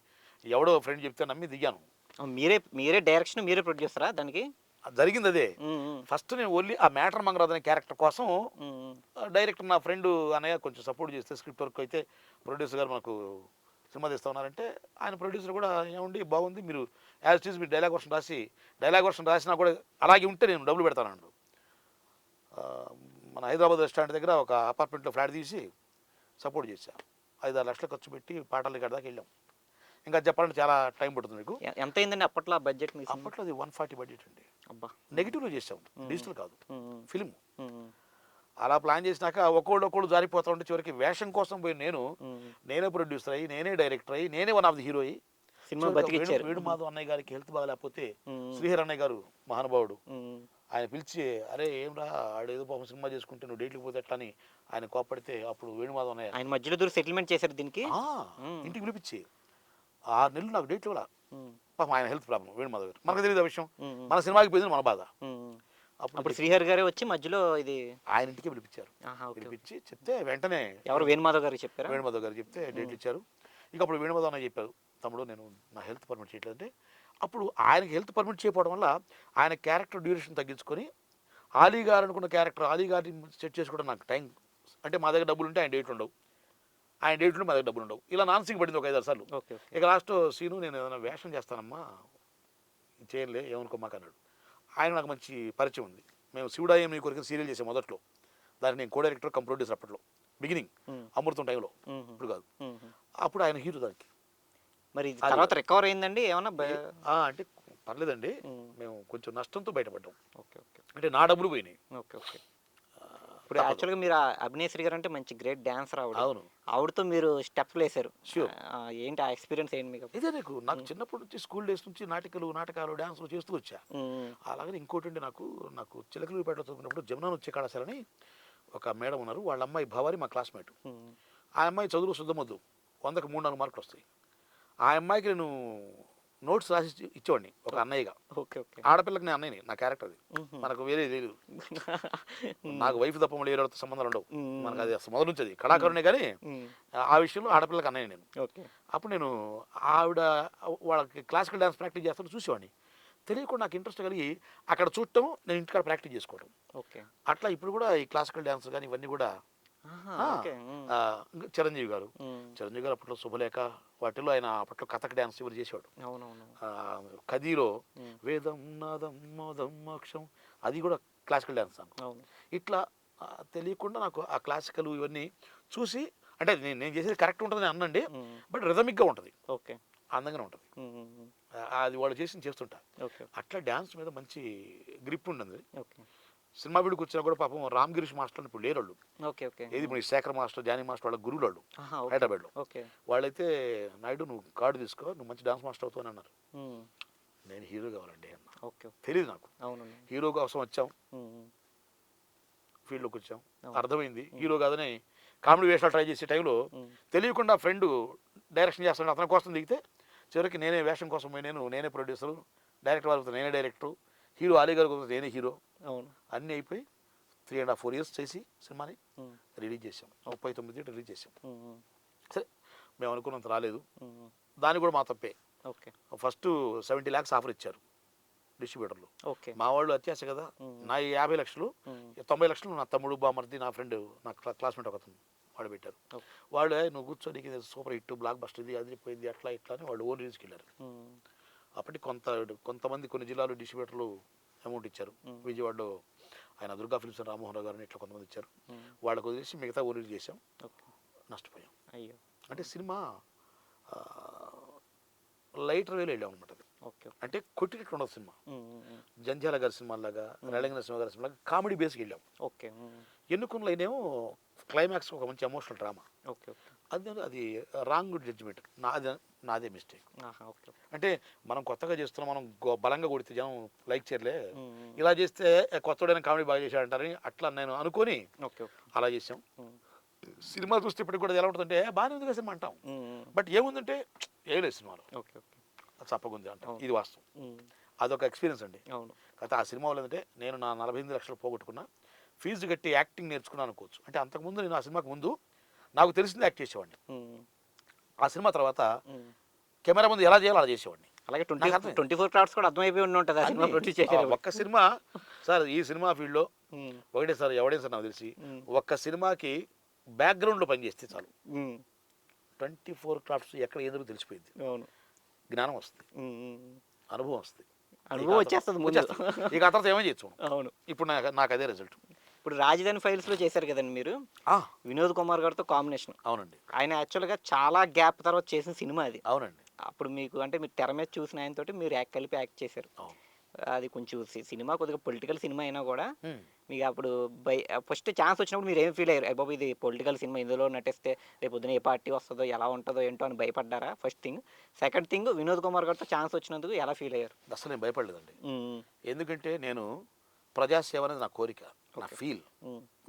ఎవడో ఫ్రెండ్ చెప్తే నమ్మి దిగాను. మీరే మీరే డైరెక్షన్, మీరే ప్రొడ్యూసరా దానికి? అది జరిగింది అదే. ఫస్ట్ నేను ఓన్లీ ఆ మ్యాటర్ మంగరాజు అనే క్యారెక్టర్ కోసం డైరెక్టర్ నా ఫ్రెండ్ అన్నయ్య కొంచెం సపోర్ట్ చేస్తే స్క్రిప్ట్ వర్క్ అయితే ప్రొడ్యూసర్ గారు మనకు సినిమా తీస్తా ఉన్నారంటే ఆయన ప్రొడ్యూసర్ కూడా ఏముండి బాగుంది మీరు యాజ్ ఇట్ ఈజ్ మీరు డైలాగ్ వర్షన్ రాసినా కూడా అలాగే ఉంటే నేను డబ్బులు పెడతానండు. మన హైదరాబాద్ రెస్టారెంట్ దగ్గర ఒక అపార్ట్మెంట్లో ఫ్లాట్ తీసి సపోర్ట్ చేశా. 5-6 లక్షలు ఖర్చు పెట్టి పాటలు ఇక్కడ దాకా వెళ్ళాం. ఇంకా చెప్పాలంటే చాలా టైం పడుతుంది మీకు. ఎంత అయిందండి అప్పట్లో బడ్జెట్? అప్పట్లో అది 140 బడ్జెట్ అండి. అబ్బా. నెగిటివ్లో చేసాం, డిజిటల్ కాదు, ఫిల్మ్. అలా ప్లాన్ చేసినాక ఒక్కోళ్ళు జారిపోతా ఉంటే చివరికి వేషం కోసం పోయి నేనే ప్రొడ్యూసర్ అయ్యి, నేనే డైరెక్టర్ అయ్యి, నేనే వన్ ఆఫ్ ది హీరో అయ్యి సినిమా బతికిచ్చారు. వేణుమాధవ్ అన్నయ్య గారికి హెల్త్ బాగాలేకపోతే శ్రీహర్ అన్నయ్య గారు మహానుభావుడు ఆయన పిలిచి అరే ఏం రా ఆడేదో పాపం సినిమా చేసుకుంటే నువ్వు డేట్లకు పోతే ఎట్లా అని ఆయన కోప్పడితే అప్పుడు వేణుమాధవ్ అన్నయ్య ఆయన మధ్యలో దూరం సెటిల్మెంట్ చేశారు దీనికి. ఇంటికి పిలిపించి 6 నెలలు నాకు డేట్లు కూడా పాపం ఆయన హెల్త్ ప్రాబ్లం వేణుమాధవ్ గారు. మనకు తెలియదు ఆ విషయం, మన సినిమాకి పోయింది మన బాధ. అప్పుడు శ్రీహరి గారే వచ్చి మధ్యలో ఇది ఆయన ఇంటికి పిలిపించారు. పిలిపించి చెప్తే వెంటనే ఎవరు వేణుమాధవ్ గారు చెప్పారు. వేణుమాధవ్ గారు చెప్తే డేట్లు ఇచ్చారు. ఇక అప్పుడు వేణుమాధవ్ అన్న చెప్పారు తమ్ముడు నేను నా హెల్త్ పర్మిట్ చేయట్లేదంటే అప్పుడు ఆయనకి హెల్త్ పర్మిట్ చేయకపోవడం వల్ల ఆయన క్యారెక్టర్ డ్యూరేషన్ తగ్గించుకొని ఆలీ గారు అనుకున్న క్యారెక్టర్ ఆలీ గారిని సెట్ చేసుకోవడం నాకు టైం అంటే మా దగ్గర డబ్బులు ఉంటే ఆయన డేట్లు ఉండవు, ఆయన డేట్లు మా దగ్గర డబ్బులు ఉండవు, ఇలా నాన్సింగ్ పడింది ఒక 5-6 సార్లు. ఇక లాస్ట్ సీను నేను ఏదైనా వేషం చేస్తానమ్మా చేయలే ఏమనుకోమాక అన్నాడు. ఆయన నాకు మంచి పరిచయం ఉంది. మేము శివుడాయం నీ కొరకు సీరియల్ చేసాం మొదట్లో, దానికి నేను కో డైరెక్టర్ కమ్ ప్రొడ్యూసర్ అప్పట్లో బిగినింగ్ అమృతం టైంలో, ఇప్పుడు కాదు. అప్పుడు ఆయన హీరో దానికి. మరి తర్వాత రికవర్ అయిందండి ఏమన్నా? అంటే పర్లేదండి, మేము కొంచెం నష్టంతో బయటపడ్డాం. Okay okay. అంటే నా డబ్బులు పోయినాయి. Okay okay. ఇప్పుడు యాక్చువల్గా మీరు అభినయశ్రీ గారు అంటే మంచి గ్రేట్ డాన్సర్ ఆవిడ. అవును, ఆవిడతో మీరు స్టెప్లు వేశారు. ష్యూర్. ఏంటి ఆ ఎక్స్పీరియన్స్ ఏంటి మీకు? ఇదే నాకు చిన్నప్పటి నుంచి స్కూల్ డేస్ నుంచి నాటకాలు డాన్సులు చేస్తూ వచ్చా. అలాగే ఇంకోటి అండి, నాకు చిలకలూరిపేటలో చదువుకున్నప్పుడు జమునా నృత్య కళాశాలని ఒక మేడం ఉన్నారు, వాళ్ళ అమ్మాయి భవారి మా క్లాస్మేట్. ఆ అమ్మాయి చదువులో శుద్ధమొద్దు, 100కి 3-4 మార్కులు వస్తాయి. ఆ అమ్మాయికి నేను నోట్స్ రాసి ఇచ్చేవాడిని ఒక అన్నయ్యగా. Okay okay. ఆడపిల్లకి నేను అన్నయ్యని, నా క్యారెక్టర్ అది, మనకు వేరే తెలియదు. నాకు వైఫ్ తప్ప మళ్ళీ వేరే సంబంధాలు ఉండవు, మనకు అది అసలు మొదలు నుంచి అది కళాకారునే. కానీ ఆ విషయంలో ఆడపిల్లకి అన్నయ్య నేను. అప్పుడు నేను ఆవిడ వాళ్ళకి క్లాసికల్ డ్యాన్స్ ప్రాక్టీస్ చేస్తాను చూసేవాడిని. తెలియకుండా నాకు ఇంట్రెస్ట్ కలిగి అక్కడ చూడటం, నేను ఇంటికాడ ప్రాక్టీస్ చేసుకోవడం. ఓకే. అట్లా ఇప్పుడు కూడా ఈ క్లాసికల్ డ్యాన్స్ కానీ ఇవన్నీ కూడా చిరంజీవి గారు అప్పట్లో శుభలేఖ వాటిలో ఆయన అప్పట్లో కథక్ డ్యాన్స్ ఎవరు చేసేవాడు. ఖదీలో వేదం నాదం మోదం మోక్షం అది కూడా క్లాసికల్ డ్యాన్స్ సాంగ్. ఇట్లా తెలియకుండా నాకు ఆ క్లాసికల్ ఇవన్నీ చూసి అంటే నేను చేసేది కరెక్ట్ ఉంటుంది అనండి, బట్ రిథమిక్గా ఉంటుంది, ఓకే, అందంగానే ఉంటుంది. అది వాళ్ళు చేస్తుంటా. అట్లా డ్యాన్స్ మీద మంచి గ్రిప్ ఉంటుంది. సినిమా వీడికి వచ్చినా కూడా పాపం రామ్ గిరీష్ మాస్టర్ ఇప్పుడు లేరు వాళ్ళు. ఏది ఇప్పుడు శేఖర్ మాస్టర్, జానీ మాస్టర్ వాళ్ళ గురువులు వాళ్ళు హైదరాబాద్లో. వాళ్ళైతే నాయుడు నువ్వు కార్డు తీసుకో, నువ్వు మంచి డాన్స్ మాస్టర్ అవుతావు అన్నారు. నేను హీరో కావాలండి అన్న, తెలియదు నాకు. హీరో కోసం వచ్చాం, ఫీల్డ్లోకి వచ్చాం, అర్థమైంది హీరో కాదని కామెడీ వేషాలు ట్రై చేసే టైంలో తెలియకుండా ఫ్రెండ్ డైరెక్షన్ చేస్తాను అతని కోసం దిగితే చివరికి నేనే వేషం కోసం పోయి నేనే ప్రొడ్యూసరు, డైరెక్టర్ వాళ్ళతో నేనే డైరెక్టరు, హీరో ఆలీ గారి కోసం నేనే హీరో, అన్నీ అయిపోయి 3.5-4 years చేసి సినిమాని రిలీజ్ చేసాం. 39 రిలీజ్ చేసాం. సరే మేము అనుకున్నంత రాలేదు, దాన్ని కూడా మా తప్పే. ఫస్ట్ 70 lakhs ఆఫర్ ఇచ్చారు డిస్ట్రిబ్యూటర్లు. మా వాళ్ళు అత్యాశ కదా, నా 50 లక్షలు 90 లక్షలు నా తమ్ముడు బామర్ది నా ఫ్రెండ్ నా క్లాస్మేట్ ఒక అతను వాళ్ళు పెట్టారు. ఓకే. వాళ్ళు నువ్వు కూర్చో నీకు ఇది సూపర్ హిట్ బ్లాక్ బస్టర్ ఇది అదిరిపోయింది అట్లా ఇట్లా అని వాళ్ళు ఓన్ రిలీజ్కి వెళ్ళారు. అప్పటికి కొంతమంది కొన్ని జిల్లాలు డిస్ట్రిబ్యూటర్లు అమౌంట్ ఇచ్చారు. విజయవాడలో ఆయన దుర్గా ఫిల్మ్స్ రామ్మోహన్ రావు గారిని ఇట్లా కొంతమంది ఇచ్చారు. వాళ్ళకు వదిలేసి మిగతా ఓన్ రిలీజ్ చేసాం. నష్టపోయాం. అయ్యో. అంటే సినిమా లైటర్ వేలో వెళ్ళాం అనమాట. అది ఓకే. అంటే కొట్టినట్టు ఉండదు సినిమా. జంధ్యాల గారి సినిమాలాగా రైలింగ నరసింహ గారి సినిమాలాగా కామెడీ బేస్కి వెళ్ళాం. ఓకే. ఎన్నుకున్న లైనేమో క్లైమాక్స్ ఒక మంచి ఎమోషనల్ డ్రామా. ఓకే. ఓకే. అది రాంగ్ జడ్జిమెంట్ నాదే మిస్టేక్. ఓకే. అంటే మనం కొత్తగా చేస్తున్నాం, మనం బలంగా కొడితే జనం లైక్ చేయలే, ఇలా చేస్తే కొత్తడైన కామెడీ బాగా చేశాడంటారని అట్లా నేను అనుకొని ఓకే. అలా చేసాం. సినిమా చూస్తే ఇప్పటికి కూడా ఎలా ఉంటుందంటే బాగానే ఉంది కదా సినిమా అంటాం, బట్ ఏముందంటే ఏ లేదు సినిమాలో. ఓకే. ఓకే. చప్పగుంది అంటాం. ఇది వాస్తవం. అదొక ఎక్స్పీరియన్స్ అండి. అవును. కాకపోతే ఆ సినిమా వల్ల ఏంటంటే నేను నా 48 లక్షలు పోగొట్టుకున్నా, ఫీజు కట్టి యాక్టింగ్ నేర్చుకున్నాను అనుకోవచ్చు. అంటే అంతకుముందు నేను ఆ సినిమాకి ముందు నాకు తెలిసింది యాక్ట్ చేసేవాడిని. ఆ సినిమా తర్వాత కెమెరా ముందు ఎలా చేయాలో అలా చేసేవాడిని. అలాగే 24 క్రాఫ్ట్స్ కూడా అర్థమైపోయి ఉంటుంది ఆ సినిమా ప్రొడ్యూస్ చేశారు. ఒక్క సినిమా సార్ ఈ సినిమా ఫీల్డ్లో ఒకటే సార్ ఎవడే సార్ నాకు తెలిసి ఒక్క సినిమాకి బ్యాక్గ్రౌండ్లో పనిచేస్తే చాలు 24 క్రాఫ్ట్స్ ఎక్కడ ఏదో తెలిసిపోయింది. అవును. జ్ఞానం వస్తుంది, అనుభవం వస్తుంది, అనుభవం వచ్చేస్తుంది ముందు. ఇక ఆ తర్వాత ఏమని చేయొచ్చు. అవును. ఇప్పుడు నాకు అదే రిజల్ట్. ఇప్పుడు రాజధాని ఫైల్స్లో చేశారు కదండి మీరు, వినోద్ కుమార్ గారితో కాంబినేషన్. అవునండి. ఆయన యాక్చువల్గా చాలా గ్యాప్ తర్వాత చేసిన సినిమా అది. అవునండి. అప్పుడు మీకు అంటే మీరు తెర మీద చూసిన ఆయనతోటి మీరు కలిపి యాక్ట్ చేశారు. అది కొంచెం సినిమా కొద్దిగా పొలిటికల్ సినిమా అయినా కూడా మీకు అప్పుడు ఫస్ట్ ఛాన్స్ వచ్చినప్పుడు మీరు ఏం ఫీల్ అయ్యారు? బాబు ఇది పొలిటికల్ సినిమా, ఇందులో నటిస్తే రేపు పొద్దున ఏ పార్టీ వస్తుందో ఎలా ఉంటుందో ఏంటో అని భయపడ్డారా? First thing. Second thing, Vinod Kumar గారితో ఛాన్స్ వచ్చినందుకు ఎలా ఫీల్ అయ్యారు? అసలు నేను భయపడలేదండి. ఎందుకంటే నేను ప్రజాసేవ అనేది నా కోరిక, నా ఫీల్,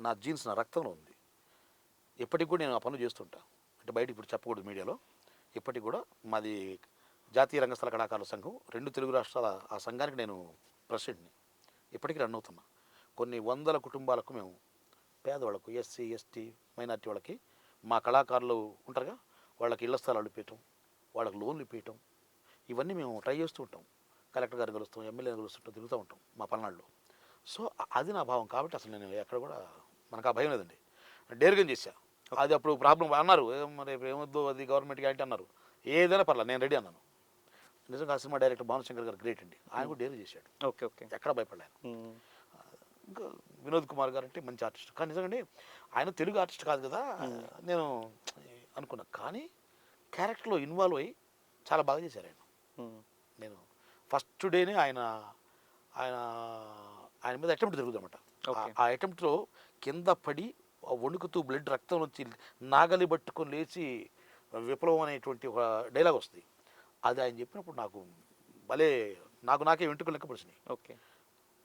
నా జీన్స్, నా రక్తంలో ఉంది. ఇప్పటికి కూడా నేను ఆ పనులు చేస్తుంటా. అంటే బయట ఇప్పుడు చెప్పకూడదు మీడియాలో. ఇప్పటికి కూడా మాది జాతీయ రంగస్థల కళాకారుల సంఘం, 2 తెలుగు రాష్ట్రాల ఆ సంఘానికి నేను ప్రెసిడెంట్ని. ఇప్పటికీ రన్ అవుతున్నా. కొన్ని వందల కుటుంబాలకు మేము పేదవాళ్ళకు, ఎస్సీ ఎస్టీ మైనార్టీ వాళ్ళకి, మా కళాకారులు ఉంటారుగా వాళ్ళకి ఇళ్ల స్థలాలు ఇప్పించడం, వాళ్ళకి లోన్లు ఇప్పించడం, ఇవన్నీ మేము ట్రై చేస్తూ ఉంటాం. కలెక్టర్ గారు కలుస్తాం, ఎమ్మెల్యేని కలుస్తుంటాం, తిరుగుతూ ఉంటాం మా పల్నాడులో. సో అది నా భావం. కాబట్టి అసలు నేను ఎక్కడ కూడా మనకు ఆ భయం లేదండి. డేర్గా చేశా. అది అప్పుడు ప్రాబ్లం అన్నారు, మరి ఏమొద్దు అది గవర్నమెంట్కి అంటే అన్నారు. ఏదైనా పర్లేదు నేను రెడీ అన్నాను. నిజంగా ఆ సినిమా డైరెక్టర్ భానుశంకర్ గారు గ్రేట్ అండి. ఆయన కూడా డేర్ చేశాడు. ఓకే. ఓకే. ఎక్కడ భయపడలేను. ఇంకా వినోద్ కుమార్ గారు అంటే మంచి ఆర్టిస్ట్. కానీ నిజంగా ఆయన తెలుగు ఆర్టిస్ట్ కాదు కదా నేను అనుకున్నా. కానీ క్యారెక్టర్లో ఇన్వాల్వ్ అయ్యి చాలా బాగా చేశారు ఆయన. నేను ఫస్ట్ డేనే ఆయన ఆయన ఆయన మీద అటెంప్ట్ జరుగుతుందన్నమాట. ఆ అటెంప్ట్లో కింద పడి వణుకుతూ బ్లడ్ రక్తం వచ్చి నాగలి పట్టుకొని లేచి విప్లవం అనేటువంటి ఒక డైలాగ్ వస్తుంది. అది ఆయన చెప్పినప్పుడు నాకు భలే నాకే వెంట్రుకలు లెక్క పడిచినాయి. ఓకే.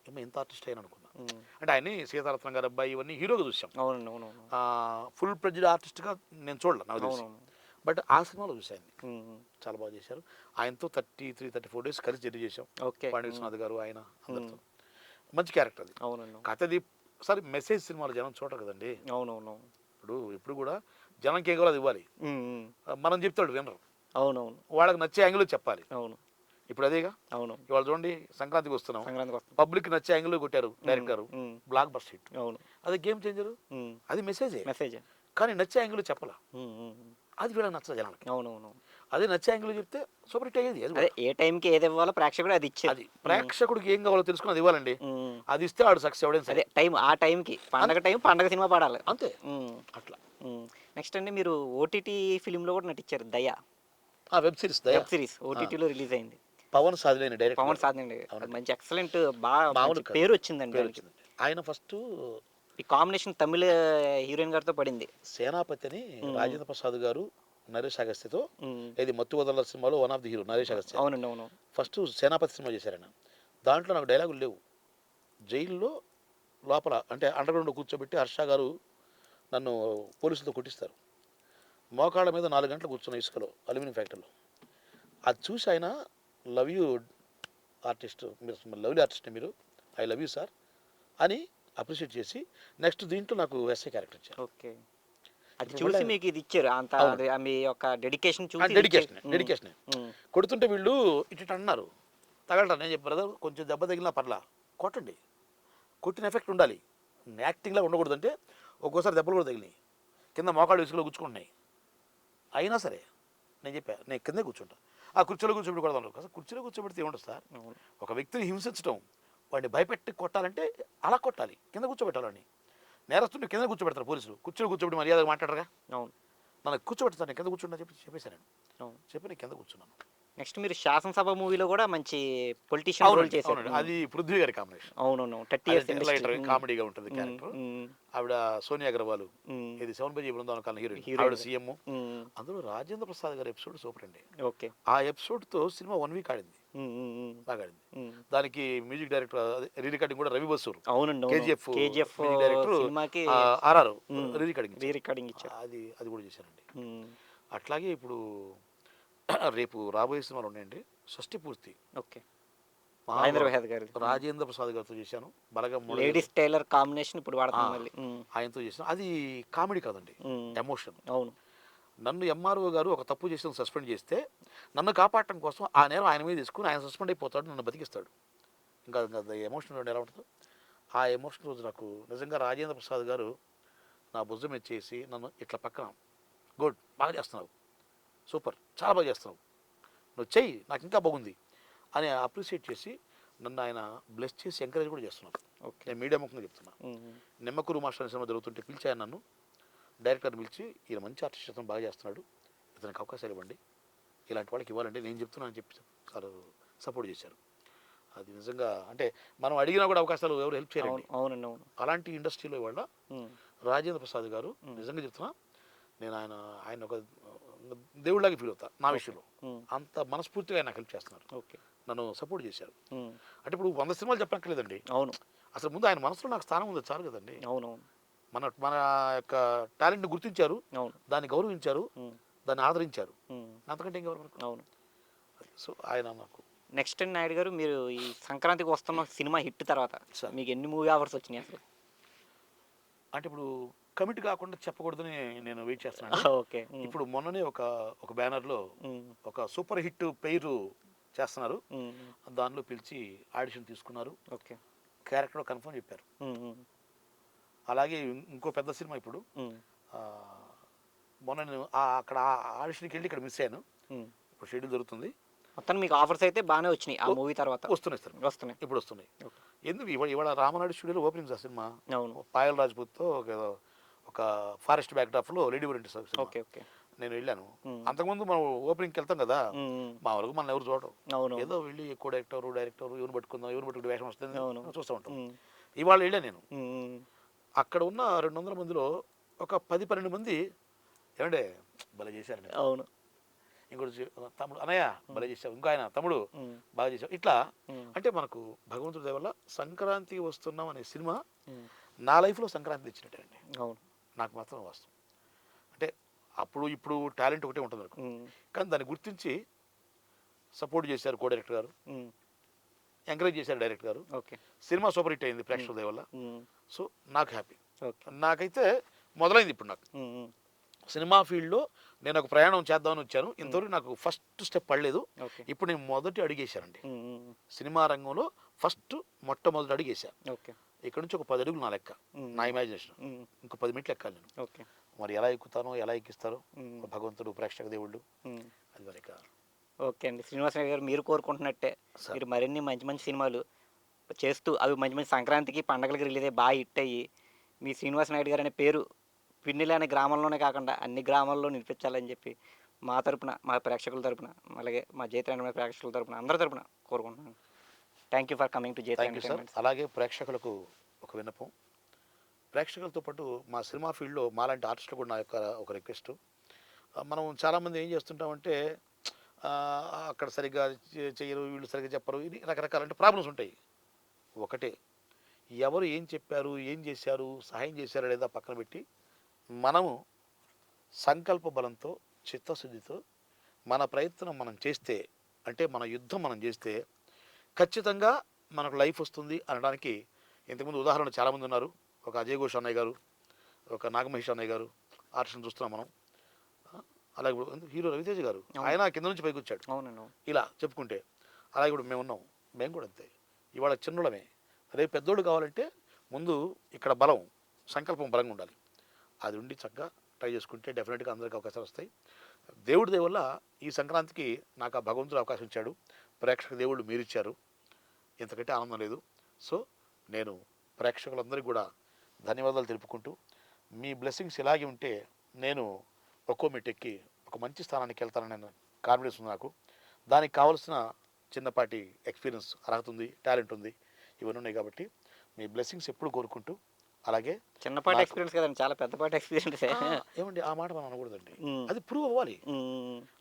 ఏమో ఎంత ఆర్టిస్ట్ అయినా అనుకున్నా. అంటే ఆయన్ని సీతారత్నం గారు అబ్బాయి ఇవన్నీ హీరోగా చూసాం. అవును. ఫుల్ ప్రెజ్డ్ ఆర్టిస్ట్గా నేను చూడలే నాకు తెలుసు. బట్ ఆ సినిమాలో చూసాను. చాలా బాగా చేశారు. ఆయనతో 33-34 డేస్ కలిసి జర్నీ చేశాం. పాండ్య విశ్వనాథ్ గారు ఆయన అందరితో. మంచి క్యారెక్టర్ అది. అవునండి. కథది సరే మెసేజ్ సినిమాలు జనం చూడరు కదండి. అవునవును. ఇప్పుడు కూడా జనంకి ఏం కావాలో అది ఇవ్వాలి. మనం చెప్తాడు వినరు. అవునవును. వాళ్ళకి నచ్చే యాంగిల్లో చెప్పాలి. అవును. ఇప్పుడు అదేగా. అవును. ఇవాళ చూడండి సంక్రాంతికి వస్తున్నాం, పబ్లిక్ నచ్చే యాంగిల్లో కొట్టారు డైరెక్టర్ గారు, బ్లాక్ బస్టర్ హిట్. అవును. అది గేమ్ చేంజరు, అది మెసేజ్. కానీ నచ్చే యాంగిల్లో చెప్పాలా, అది వీళ్ళకి నచ్చదు జనాలకి. అవునవును. అదే నచ్చే యాంగిల్లో చెప్తే సూపర్ హిట్ అయ్యేది. అదే ఏ టైంకి ఏది ఇవ్వాలో ప్రేక్షకుడు అది ఇచ్చేది. అది ప్రేక్షకుడికి ఏం కావాలో తెలుసుకుని అది ఇవ్వాలండి. అది ఇస్తే ఆడు సక్సెస్ అవ్వడం. అదే టైం, ఆ టైంకి పండగ సినిమా పడాలి అంతే. అట్లా. నెక్స్ట్ అండి మీరు ఓటీటీ ఫిలింలో కూడా నటించారు, దయ. వెబ్ సిరీస్ ఓటీటీలో రిలీజ్ అయింది. పవన్ సాధిలేని డైరెక్టర్. మంచి ఎక్సలెంట్, బాగా పేరు వచ్చిందండి. ఆయన ఫస్ట్ ఈ కాంబినేషన్ తమిళ హీరోయిన్ గారితో పడింది. సేనాపతి అని రాజేంద్ర ప్రసాద్ గారు నరేష్ అగస్త్యతో, ఇది మత్తు వదల సినిమాలో one of the hero Naresh Agastya. అవునండి. అవును. ఫస్ట్ సేనాపతి సినిమా చేశారు ఆయన. దాంట్లో నాకు డైలాగులు లేవు. జైల్లో లోపల అంటే అండర్ గ్రౌండ్లో కూర్చోబెట్టి హర్ష గారు నన్ను పోలీసులతో కొట్టిస్తారు. మోకాళ్ళ మీద 4 గంటలు కూర్చున్న ఇసుకలో అల్యూమినియం ఫ్యాక్టరీలో. అది చూసి ఆయన లవ్ యూ ఆర్టిస్ట్, మీరు లవ్లీ ఆర్టిస్ట్, మీరు ఐ లవ్ యూ సార్ అని అప్రిషియేట్ చేసి నెక్స్ట్ దీంట్లో నాకు ఎస్ఐ క్యారెక్టర్ ఇచ్చారు. ఓకే. అది చూసి మీకు ఇది ఇచ్చారు అంత, మీ యొక్క డెడికేషన్ చూసి. డెడికేషన్ కొడుతుంటే వీళ్ళు ఇటు అన్నారు, తగలరా. నేను చెప్పి బ్రదర్ కొంచెం దెబ్బ తగిలినా పర్లా, కొట్టండి, కొట్టిన ఎఫెక్ట్ ఉండాలి, యాక్టింగ్లా ఉండకూడదు. అంటే ఒక్కోసారి దెబ్బలు కూడా తగిలినాయి, కింద మోకాళ్ళు ఇసుకలో గుచ్చుకుంటున్నాయి. అయినా సరే నేను చెప్పా, నేను కిందే కూర్చుంటా. ఆ కుర్చీలో కూర్చోబెట్టకూడదు అసలు. కుర్చీలో కూర్చోబెడితే ఏముంటుంది సార్? అవును. ఒక వ్యక్తిని హింసించడం, వాడిని భయపెట్టి కొట్టాలంటే అలా కొట్టాలి, కింద కూర్చోబెట్టాలని. నేరస్తుంటే కింద కూర్చోబెడతారు పోలీసులు. కుర్చీలో కూర్చోబెట్టి మర్యాదగా మాట్లాడరుగా. అవును. నన్ను కూర్చోబెడతాను, నేను కింద కూర్చుంటా చెప్పేశాను. అవును. చెప్పి నేను కింద కూర్చున్నాను. నెక్స్ట్ మీరు 'శాసనసభ' మూవీలో కూడా మంచి పొలిటీషియన్ రోల్ అవునండి, చేశారు. అవునండి. అది పృథ్వీ గారి కాంబినేషన్. అవునవును. 30 ఇయర్స్ అదంటే లైటర్ ఇండస్ట్రీ. కామెడీగా ఉంటుంది క్యారెక్టర్. ఆవిడ సోనియా అగర్వాల్, ఇది 7 బజీ బృందావన కాలం హీరోయిన్. ఆవిడ సీఎం. అందులో రాజేంద్ర ప్రసాద్ గారి ఎపిసోడ్ సూపర్ అండి. ఓకే. ఆ ఎపిసోడ్తో సినిమా 1 వీక్ ఆడింది, బాగా ఆడింది. దానికి మ్యూజిక్ డైరెక్టర్, రీ రికార్డింగ్ కూడా రవి బసూర్. అవునండి. KGF KGF music director. సినిమాకి ఆర్ఆర్ రీ రికార్డింగ్ ఇచ్చారు. అది కూడా చేశానండి. అట్లాగే ఇప్పుడు రేపు రాబోయే సినిమాలు ఉన్నాయండి. షష్టి పూర్తి. ఓకే. రాజేంద్ర ప్రసాద్ గారితో చేశాను. బలగం లేడీస్ టైలర్ కాంబినేషన్ ఇప్పుడు వాడుతుంది మళ్ళీ. ఆయనతో చేశాను. అది కామెడీ కాదండి, ఎమోషన్. అవును. నన్ను ఎంఆర్ఓ గారు ఒక తప్పు చేసిన సస్పెండ్ చేస్తే నన్ను కాపాడటం కోసం ఆ నేరం ఆయన మీద తీసుకుని ఆయన సస్పెండ్ అయిపోతాడు, నన్ను బతికిస్తాడు. ఇంకా ఎమోషన్ ఎలా ఉంటుందో ఆ ఎమోషన్ రోజు నాకు నిజంగా రాజేంద్ర ప్రసాద్ గారు నా భుజం ఎచ్చేసి నన్ను ఇట్లా పక్కన, గుడ్, బాగా చేస్తున్నావు, సూపర్, చాలా బాగా చేస్తున్నావు, నువ్వు చెయ్యి, నాకు ఇంకా బాగుంది అని అప్రిషియేట్ చేసి నన్ను ఆయన బ్లెస్ చేసి ఎంకరేజ్ కూడా చేస్తున్నారు. ఓకే. నేను మీడియా ముఖంగా చెప్తున్నా. నిమ్మకూరు మాస్టర్ అనే సినిమా జరుగుతుంటే పిలిచాను నన్ను. డైరెక్టర్ పిలిచి, ఈయన మంచి ఆర్టిస్ట్, అతను బాగా చేస్తున్నాడు, ఇతనికి అవకాశాలు ఇవ్వండి, ఇలాంటి వాళ్ళకి ఇవ్వాలంటే నేను చెప్తున్నాను అని చెప్పి సార్ సపోర్ట్ చేశారు. అది నిజంగా అంటే మనం అడిగినా కూడా అవకాశాలు ఎవరు హెల్ప్ చేయాలి. అవునండి, అవును. అలాంటి ఇండస్ట్రీలో ఇవాళ రాజేంద్ర ప్రసాద్ గారు నిజంగా చెప్తున్నా, నేను ఆయన ఒక దేవుళ్ళగా ఫీల్ అవుతా నా విషయంలో. అంత మనస్ఫూర్తిగా ఆయన నాకు హెల్ప్ చేస్తున్నారు. ఓకే. నన్ను సపోర్ట్ చేశారు. అంటే ఇప్పుడు 100 సినిమాలు చెప్పక్కర్లేదండి. అవును. అసలు ముందు ఆయన మనసులో నాకు స్థానం ఉంది చాలు కదండి. అవునవును. మన యొక్క టాలెంట్ని గుర్తించారు, దాన్ని గౌరవించారు, దాన్ని ఆదరించారు. అంతకంటే ఇంకెవరు మనకు. అవును. సో ఆయన నాకు. నెక్స్ట్ నాయుడు గారు, మీరు ఈ సంక్రాంతికి వస్తున్న సినిమా హిట్ తర్వాత మీకు ఎన్ని మూవీ ఆఫర్స్ వచ్చినాయి అసలు? అంటే ఇప్పుడు కమిట్ కాకుండా చెప్పకూడదని నేను వెయిట్ చేస్తున్నాను. ఓకే. ఇప్పుడు మొన్ననే ఒక బ్యానర్లో ఒక సూపర్ హిట్ పేరు చేస్తున్నారు. దానిలో పిలిచి ఆడిషన్ తీసుకున్నారు. ఓకే. క్యారెక్టర్ కన్ఫర్మ్ చెప్పారు. అలాగే ఇంకో పెద్ద సినిమా ఇప్పుడు మొన్న నేను అక్కడ ఆడిషన్కి వెళ్ళి ఇక్కడ మిస్ అయ్యాను. ఇప్పుడు షెడ్యూల్ జరుగుతుంది. మొత్తం మీకు ఆఫర్స్ అయితే బాగానే వచ్చినాయి ఆ మూవీ తర్వాత? వస్తున్నాయి సార్, ఇప్పుడు వస్తున్నాయి. ఎందుకు ఇవాళ రామనాయుడు స్టూడియోలో ఓపెనింగ్ సార్ సినిమా. అవును. పాయల్ రాజ్పూత్తో ఒక ఫారెస్ట్ బ్యాక్డ్రాప్లో lady oriented sir. Okay. Okay. నేను వెళ్ళాను. అంతకుముందు మనం ఓపెనింగ్కి వెళ్తాం కదా, మా వరకు మనం ఎవరు చూడటం, ఏదో వెళ్ళి కో డైరెక్టర్ ఎవరు పట్టుకుందాం, ఎవరు పట్టుకుంటే వేషం వస్తుంది చూస్తూ ఉంటాం. ఇవాళ వెళ్ళా నేను. అక్కడ ఉన్న 200 మందిలో ఒక 10-12 మంది ఏమంటే భలే చేశారండి. అవును. ఇంకోటి తమ్ముడు అన్నయ్య భలే చేసావు, ఇంకో ఆయన తమ్ముడు బాగా చేసావు, ఇట్లా. అంటే మనకు భగవంతుడి దయ వల్ల సంక్రాంతి వస్తున్నాం అనే సినిమా నా లైఫ్లో సంక్రాంతి తెచ్చినట్టే అండి. అవును. నాకు మాత్రం వాస్తవం. అంటే అప్పుడు ఇప్పుడు టాలెంట్ ఒకటే ఉంటుంది నాకు, కానీ దాన్ని గుర్తించి సపోర్ట్ చేశారు కో డైరెక్టర్ గారు, ఎంకరేజ్ చేశారు డైరెక్టర్ గారు. ఓకే. సినిమా సూపర్ హిట్ అయింది ప్రేక్షకుల దయ వల్ల. సో నాకు హ్యాపీ. ఓకే. నాకైతే మొదలైంది ఇప్పుడు. నాకు సినిమా ఫీల్డ్లో నేను ఒక ప్రయాణం చేద్దామని వచ్చాను. ఇంతవరకు నాకు ఫస్ట్ స్టెప్ పడలేదు. ఇప్పుడు నేను మొదటి అడుగేశానండి సినిమా రంగంలో. మొట్టమొదటి అడుగేశాను. ఇక్కడ నుంచి ఒక 10 అడుగులు నా లెక్క, నా ఇమాజినేషన్. ఇంకో 10 మెట్లు ఎక్కాలి నేను. మరి ఎలా ఎక్కుతానో, ఎలా ఎక్కిస్తారో భగవంతుడు, ప్రేక్షక దేవుళ్ళు, అది మరి. ఓకే అండి. శ్రీనివాస్ నాయుడు గారు, మీరు కోరుకుంటున్నట్టే మీరు మరిన్ని మంచి మంచి సినిమాలు చేస్తూ అవి మంచి మంచి సంక్రాంతికి పండగలకి రిలీజ్ అయ్యి బాగా హిట్ అయ్యి మీ శ్రీనివాస్ నాయుడు గారు అనే పేరు పిన్నెల అనే గ్రామంలోనే కాకుండా అన్ని గ్రామాల్లో నిలిపించాలని చెప్పి మా తరపున, మా ప్రేక్షకుల తరపున, అలాగే మా జైత్ర ప్రేక్షకుల తరపున, అందరి తరపున కోరుకుంటున్నాను. Thank you for coming to Jaitra. అలాగే ప్రేక్షకులకు ఒక విన్నపం, ప్రేక్షకులతో పాటు మా సినిమా ఫీల్డ్లో మాలాంటి ఆర్టిస్టులు కూడా నా యొక్క ఒక రిక్వెస్ట్. మనం చాలామంది ఏం చేస్తుంటామంటే అక్కడ సరిగ్గా చేయరు, వీళ్ళు సరిగ్గా చెప్పరు, ఇది రకరకాల ప్రాబ్లమ్స్ ఉంటాయి. ఒకటే, ఎవరు ఏం చెప్పారు, ఏం చేశారు, సహాయం చేశారా లేదా పక్కన పెట్టి మనము సంకల్ప బలంతో, చిత్తశుద్ధితో మన ప్రయత్నం మనం చేస్తే, అంటే మన యుద్ధం మనం చేస్తే ఖచ్చితంగా మనకు లైఫ్ వస్తుంది అనడానికి ఇంతకుముందు ఉదాహరణ చాలామంది ఉన్నారు. ఒక అజయ్ ఘోష్ అన్నయ్య గారు, ఒక నాగమహేష్ అన్నయ్య గారు ఆర్టిస్ట్ని చూస్తున్నాం మనం. అలాగే ఇప్పుడు హీరో రవితేజ గారు, ఆయన కింద నుంచి పైకి వచ్చాడు. ఇలా చెప్పుకుంటే అలాగే ఇప్పుడు మేము ఉన్నాం, మేము కూడా అంతే. ఇవాళ చిన్నోళ్ళమే, రేపు పెద్దోళ్ళు కావాలంటే ముందు ఇక్కడ బలం, సంకల్పం బలంగా ఉండాలి. అది ఉండి చక్కగా ట్రై చేసుకుంటే డెఫినెట్గా అందరికీ అవకాశాలు వస్తాయి. దేవుడి దయ వల్ల ఈ సంక్రాంతికి నాకు ఆ భగవంతుడు అవకాశం ఇచ్చాడు. ప్రేక్షక దేవుళ్ళు మీరిచ్చారు. ఇంతకంటే ఆనందం లేదు. సో నేను ప్రేక్షకులందరికీ కూడా ధన్యవాదాలు తెలుపుకుంటూ, మీ బ్లెస్సింగ్స్ ఇలాగే ఉంటే నేను ఒక్కో మెట్టెక్కి ఒక మంచి స్థానానికి వెళ్తానని నేను కాన్ఫిడెన్స్ ఉంది నాకు. దానికి కావాల్సిన చిన్నపాటి ఎక్స్పీరియన్స్, అర్హత ఉంది, టాలెంట్ ఉంది, ఇవన్నీ ఉన్నాయి. కాబట్టి మీ బ్లెస్సింగ్స్ ఎప్పుడు కోరుకుంటూ, అలాగే చిన్నపాటి ఎక్స్పీరియన్స్ కదండి, చాలా పెద్దపాటి ఎక్స్పీరియన్స్. ఏమండి ఆ మాట మనం అనకూడదండి. అది ప్రూవ్ అవ్వాలి.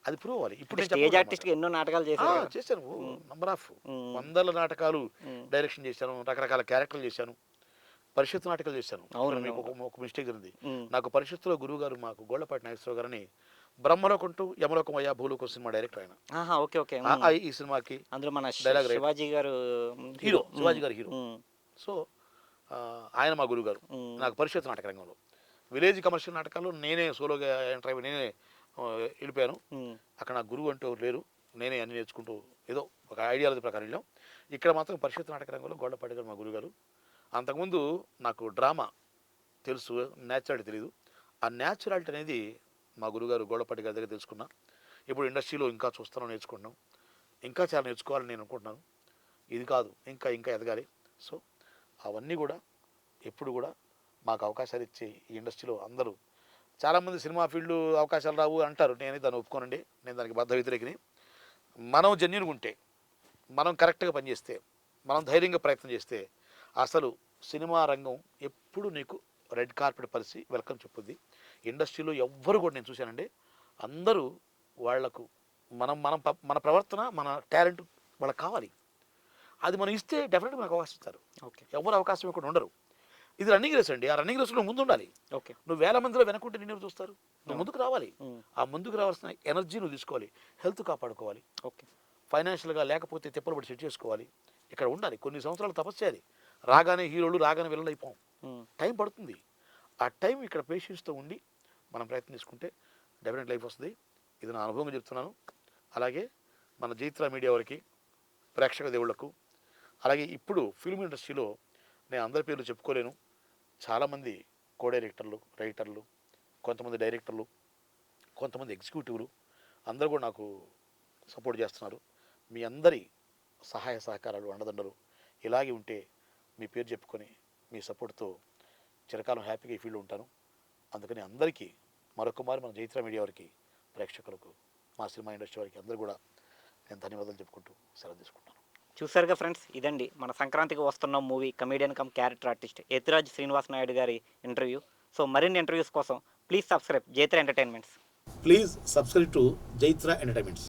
అది ప్రూవ్ అవ్వాలి. ఇప్పుడు నేను స్టేజ్ ఆర్టిస్ట్ ఎన్నో నాటకాలు చేశారు. చేశాను. నంబర్ ఆఫ్ వందల నాటకాలు డైరెక్షన్ చేశాను. రకరకాల క్యారెక్టర్లు చేశాను. పరిషత్ నాటకాలు చేశాను. మీకు ఒక మిస్టేక్ జరిగింది. నాకు పరిషత్తులో గురువు గారు, మాకు గోళ్లపాటి నాగేశ్వరరావు గారని, బ్రహ్మలోకంటూ యమలోకం అయ్యా భూలోకం సినిమా డైరెక్టర్ ఆయన. Okay okay. ఈ సినిమాకి అందులో మన డైలాగ్ శివాజీ గారు హీరో, శివాజీ గారు హీరో. సో ఆయన మా గురువు గారు. నాకు పరిషత్ నాటక రంగంలో విలేజ్ కమర్షియల్ నాటకాల్లో నేనే సోలోగా ఎంటర్ అయ్యి నేనే వెళ్ళిపోయాను. అక్కడ నాకు గురువు అంటూ లేరు. నేనే అన్ని నేర్చుకుంటూ ఏదో ఒక ఐడియాలజీ ప్రకారం వెళ్ళాం. ఇక్కడ మాత్రం పరిషత్ నాటక రంగంలో గోళ్లపాటి గారు మా గురుగారు. అంతకుముందు నాకు డ్రామా తెలుసు, న్యాచురాలిటీ తెలియదు. ఆ న్యాచురాలిటీ అనేది మా గురుగారు గోళ్లపాటి గారి దగ్గర తెలుసుకున్నా. ఇప్పుడు ఇండస్ట్రీలో ఇంకా చూస్తున్నాం, నేర్చుకుంటున్నాం. ఇంకా చాలా నేర్చుకోవాలని నేను అనుకుంటున్నాను. ఇది కాదు, ఇంకా ఇంకా ఎదగాలి. సో అవన్నీ కూడా ఎప్పుడు కూడా మాకు అవకాశాలు ఇచ్చే ఈ ఇండస్ట్రీలో అందరూ, చాలామంది సినిమా ఫీల్డ్ అవకాశాలు రావు అంటారు. నేను దాన్ని ఒప్పుకోనండి. నేను దానికి బద్ధ వ్యతిరేకిని. మనం జెన్యూన్గా ఉంటే, మనం కరెక్ట్గా పనిచేస్తే, మనం ధైర్యంగా ప్రయత్నం చేస్తే అసలు సినిమా రంగం ఎప్పుడు నీకు రెడ్ కార్పెట్ పరిచి వెల్కమ్ చెప్పుద్ది. ఇండస్ట్రీలో ఎవ్వరు కూడా నేను చూశానండి, అందరూ వాళ్లకు మన ప్రవర్తన, మన టాలెంట్ వాళ్ళకి కావాలి. అది మనం ఇస్తే డెఫినెట్గా మనకు అవకాశం ఇస్తారు. ఓకే. ఎవరు అవకాశం ఇక్కడ ఉండరు. ఇది రన్నింగ్ రేస్ అండి. ఆ రన్నింగ్ రేస్లో ముందు ఉండాలి. ఓకే. నువ్వు వేల మందిలో వెనకుంటే నిన్ను చూస్తారు. నువ్వు ముందుకు రావాలి. ఆ ముందుకు రావాల్సిన ఎనర్జీ నువ్వు తీసుకోవాలి. హెల్త్ కాపాడుకోవాలి. ఓకే. ఫైనాన్షియల్గా లేకపోతే తిప్పలు పడి సెట్ చేసుకోవాలి. ఇక్కడ ఉండాలి. కొన్ని సంవత్సరాలు తపస్సు చేయాలి. రాగానే హీరోలు, రాగానే విలన్లు అయిపోం. టైం పడుతుంది. ఆ టైం ఇక్కడ పేషెన్స్తో ఉండి మనం ప్రయత్నం చేసుకుంటే డెఫినెట్ లైఫ్ వస్తుంది. ఇది నా అనుభవంగా చెప్తున్నాను. అలాగే మన జైత్ర మీడియా వారికి, ప్రేక్షక దేవుళ్లకు, అలాగే ఇప్పుడు ఫిల్మ్ ఇండస్ట్రీలో నేను అందరి పేర్లు చెప్పుకోలేను. చాలామంది కో డైరెక్టర్లు, రైటర్లు, కొంతమంది డైరెక్టర్లు, కొంతమంది ఎగ్జిక్యూటివ్లు అందరూ కూడా నాకు సపోర్ట్ చేస్తున్నారు. మీ అందరి సహాయ సహకారాలు, అండదండలు ఇలాగే ఉంటే మీ పేరు చెప్పుకొని మీ సపోర్ట్తో చిరకాలం హ్యాపీగా ఈ ఫీల్డ్లో ఉంటాను. అందుకని అందరికీ మరొకమారి మన జైత్ర మీడియా వారికి, ప్రేక్షకులకు, మా సినిమా ఇండస్ట్రీ వారికి అందరూ కూడా నేను ధన్యవాదాలు చెప్పుకుంటూ సెలవు తీసుకుంటాను. చూసారుగా ఫ్రెండ్స్, ఇదండి మన సంక్రాంతికి వస్తున్న movie comedian cum character artist Yathiraj Srinivas Naidu గారి ఇంటర్వ్యూ. సో మరిన్ని ఇంటర్వ్యూస్ కోసం please subscribe Jaitra entertainments. Please subscribe to Jaitra entertainments.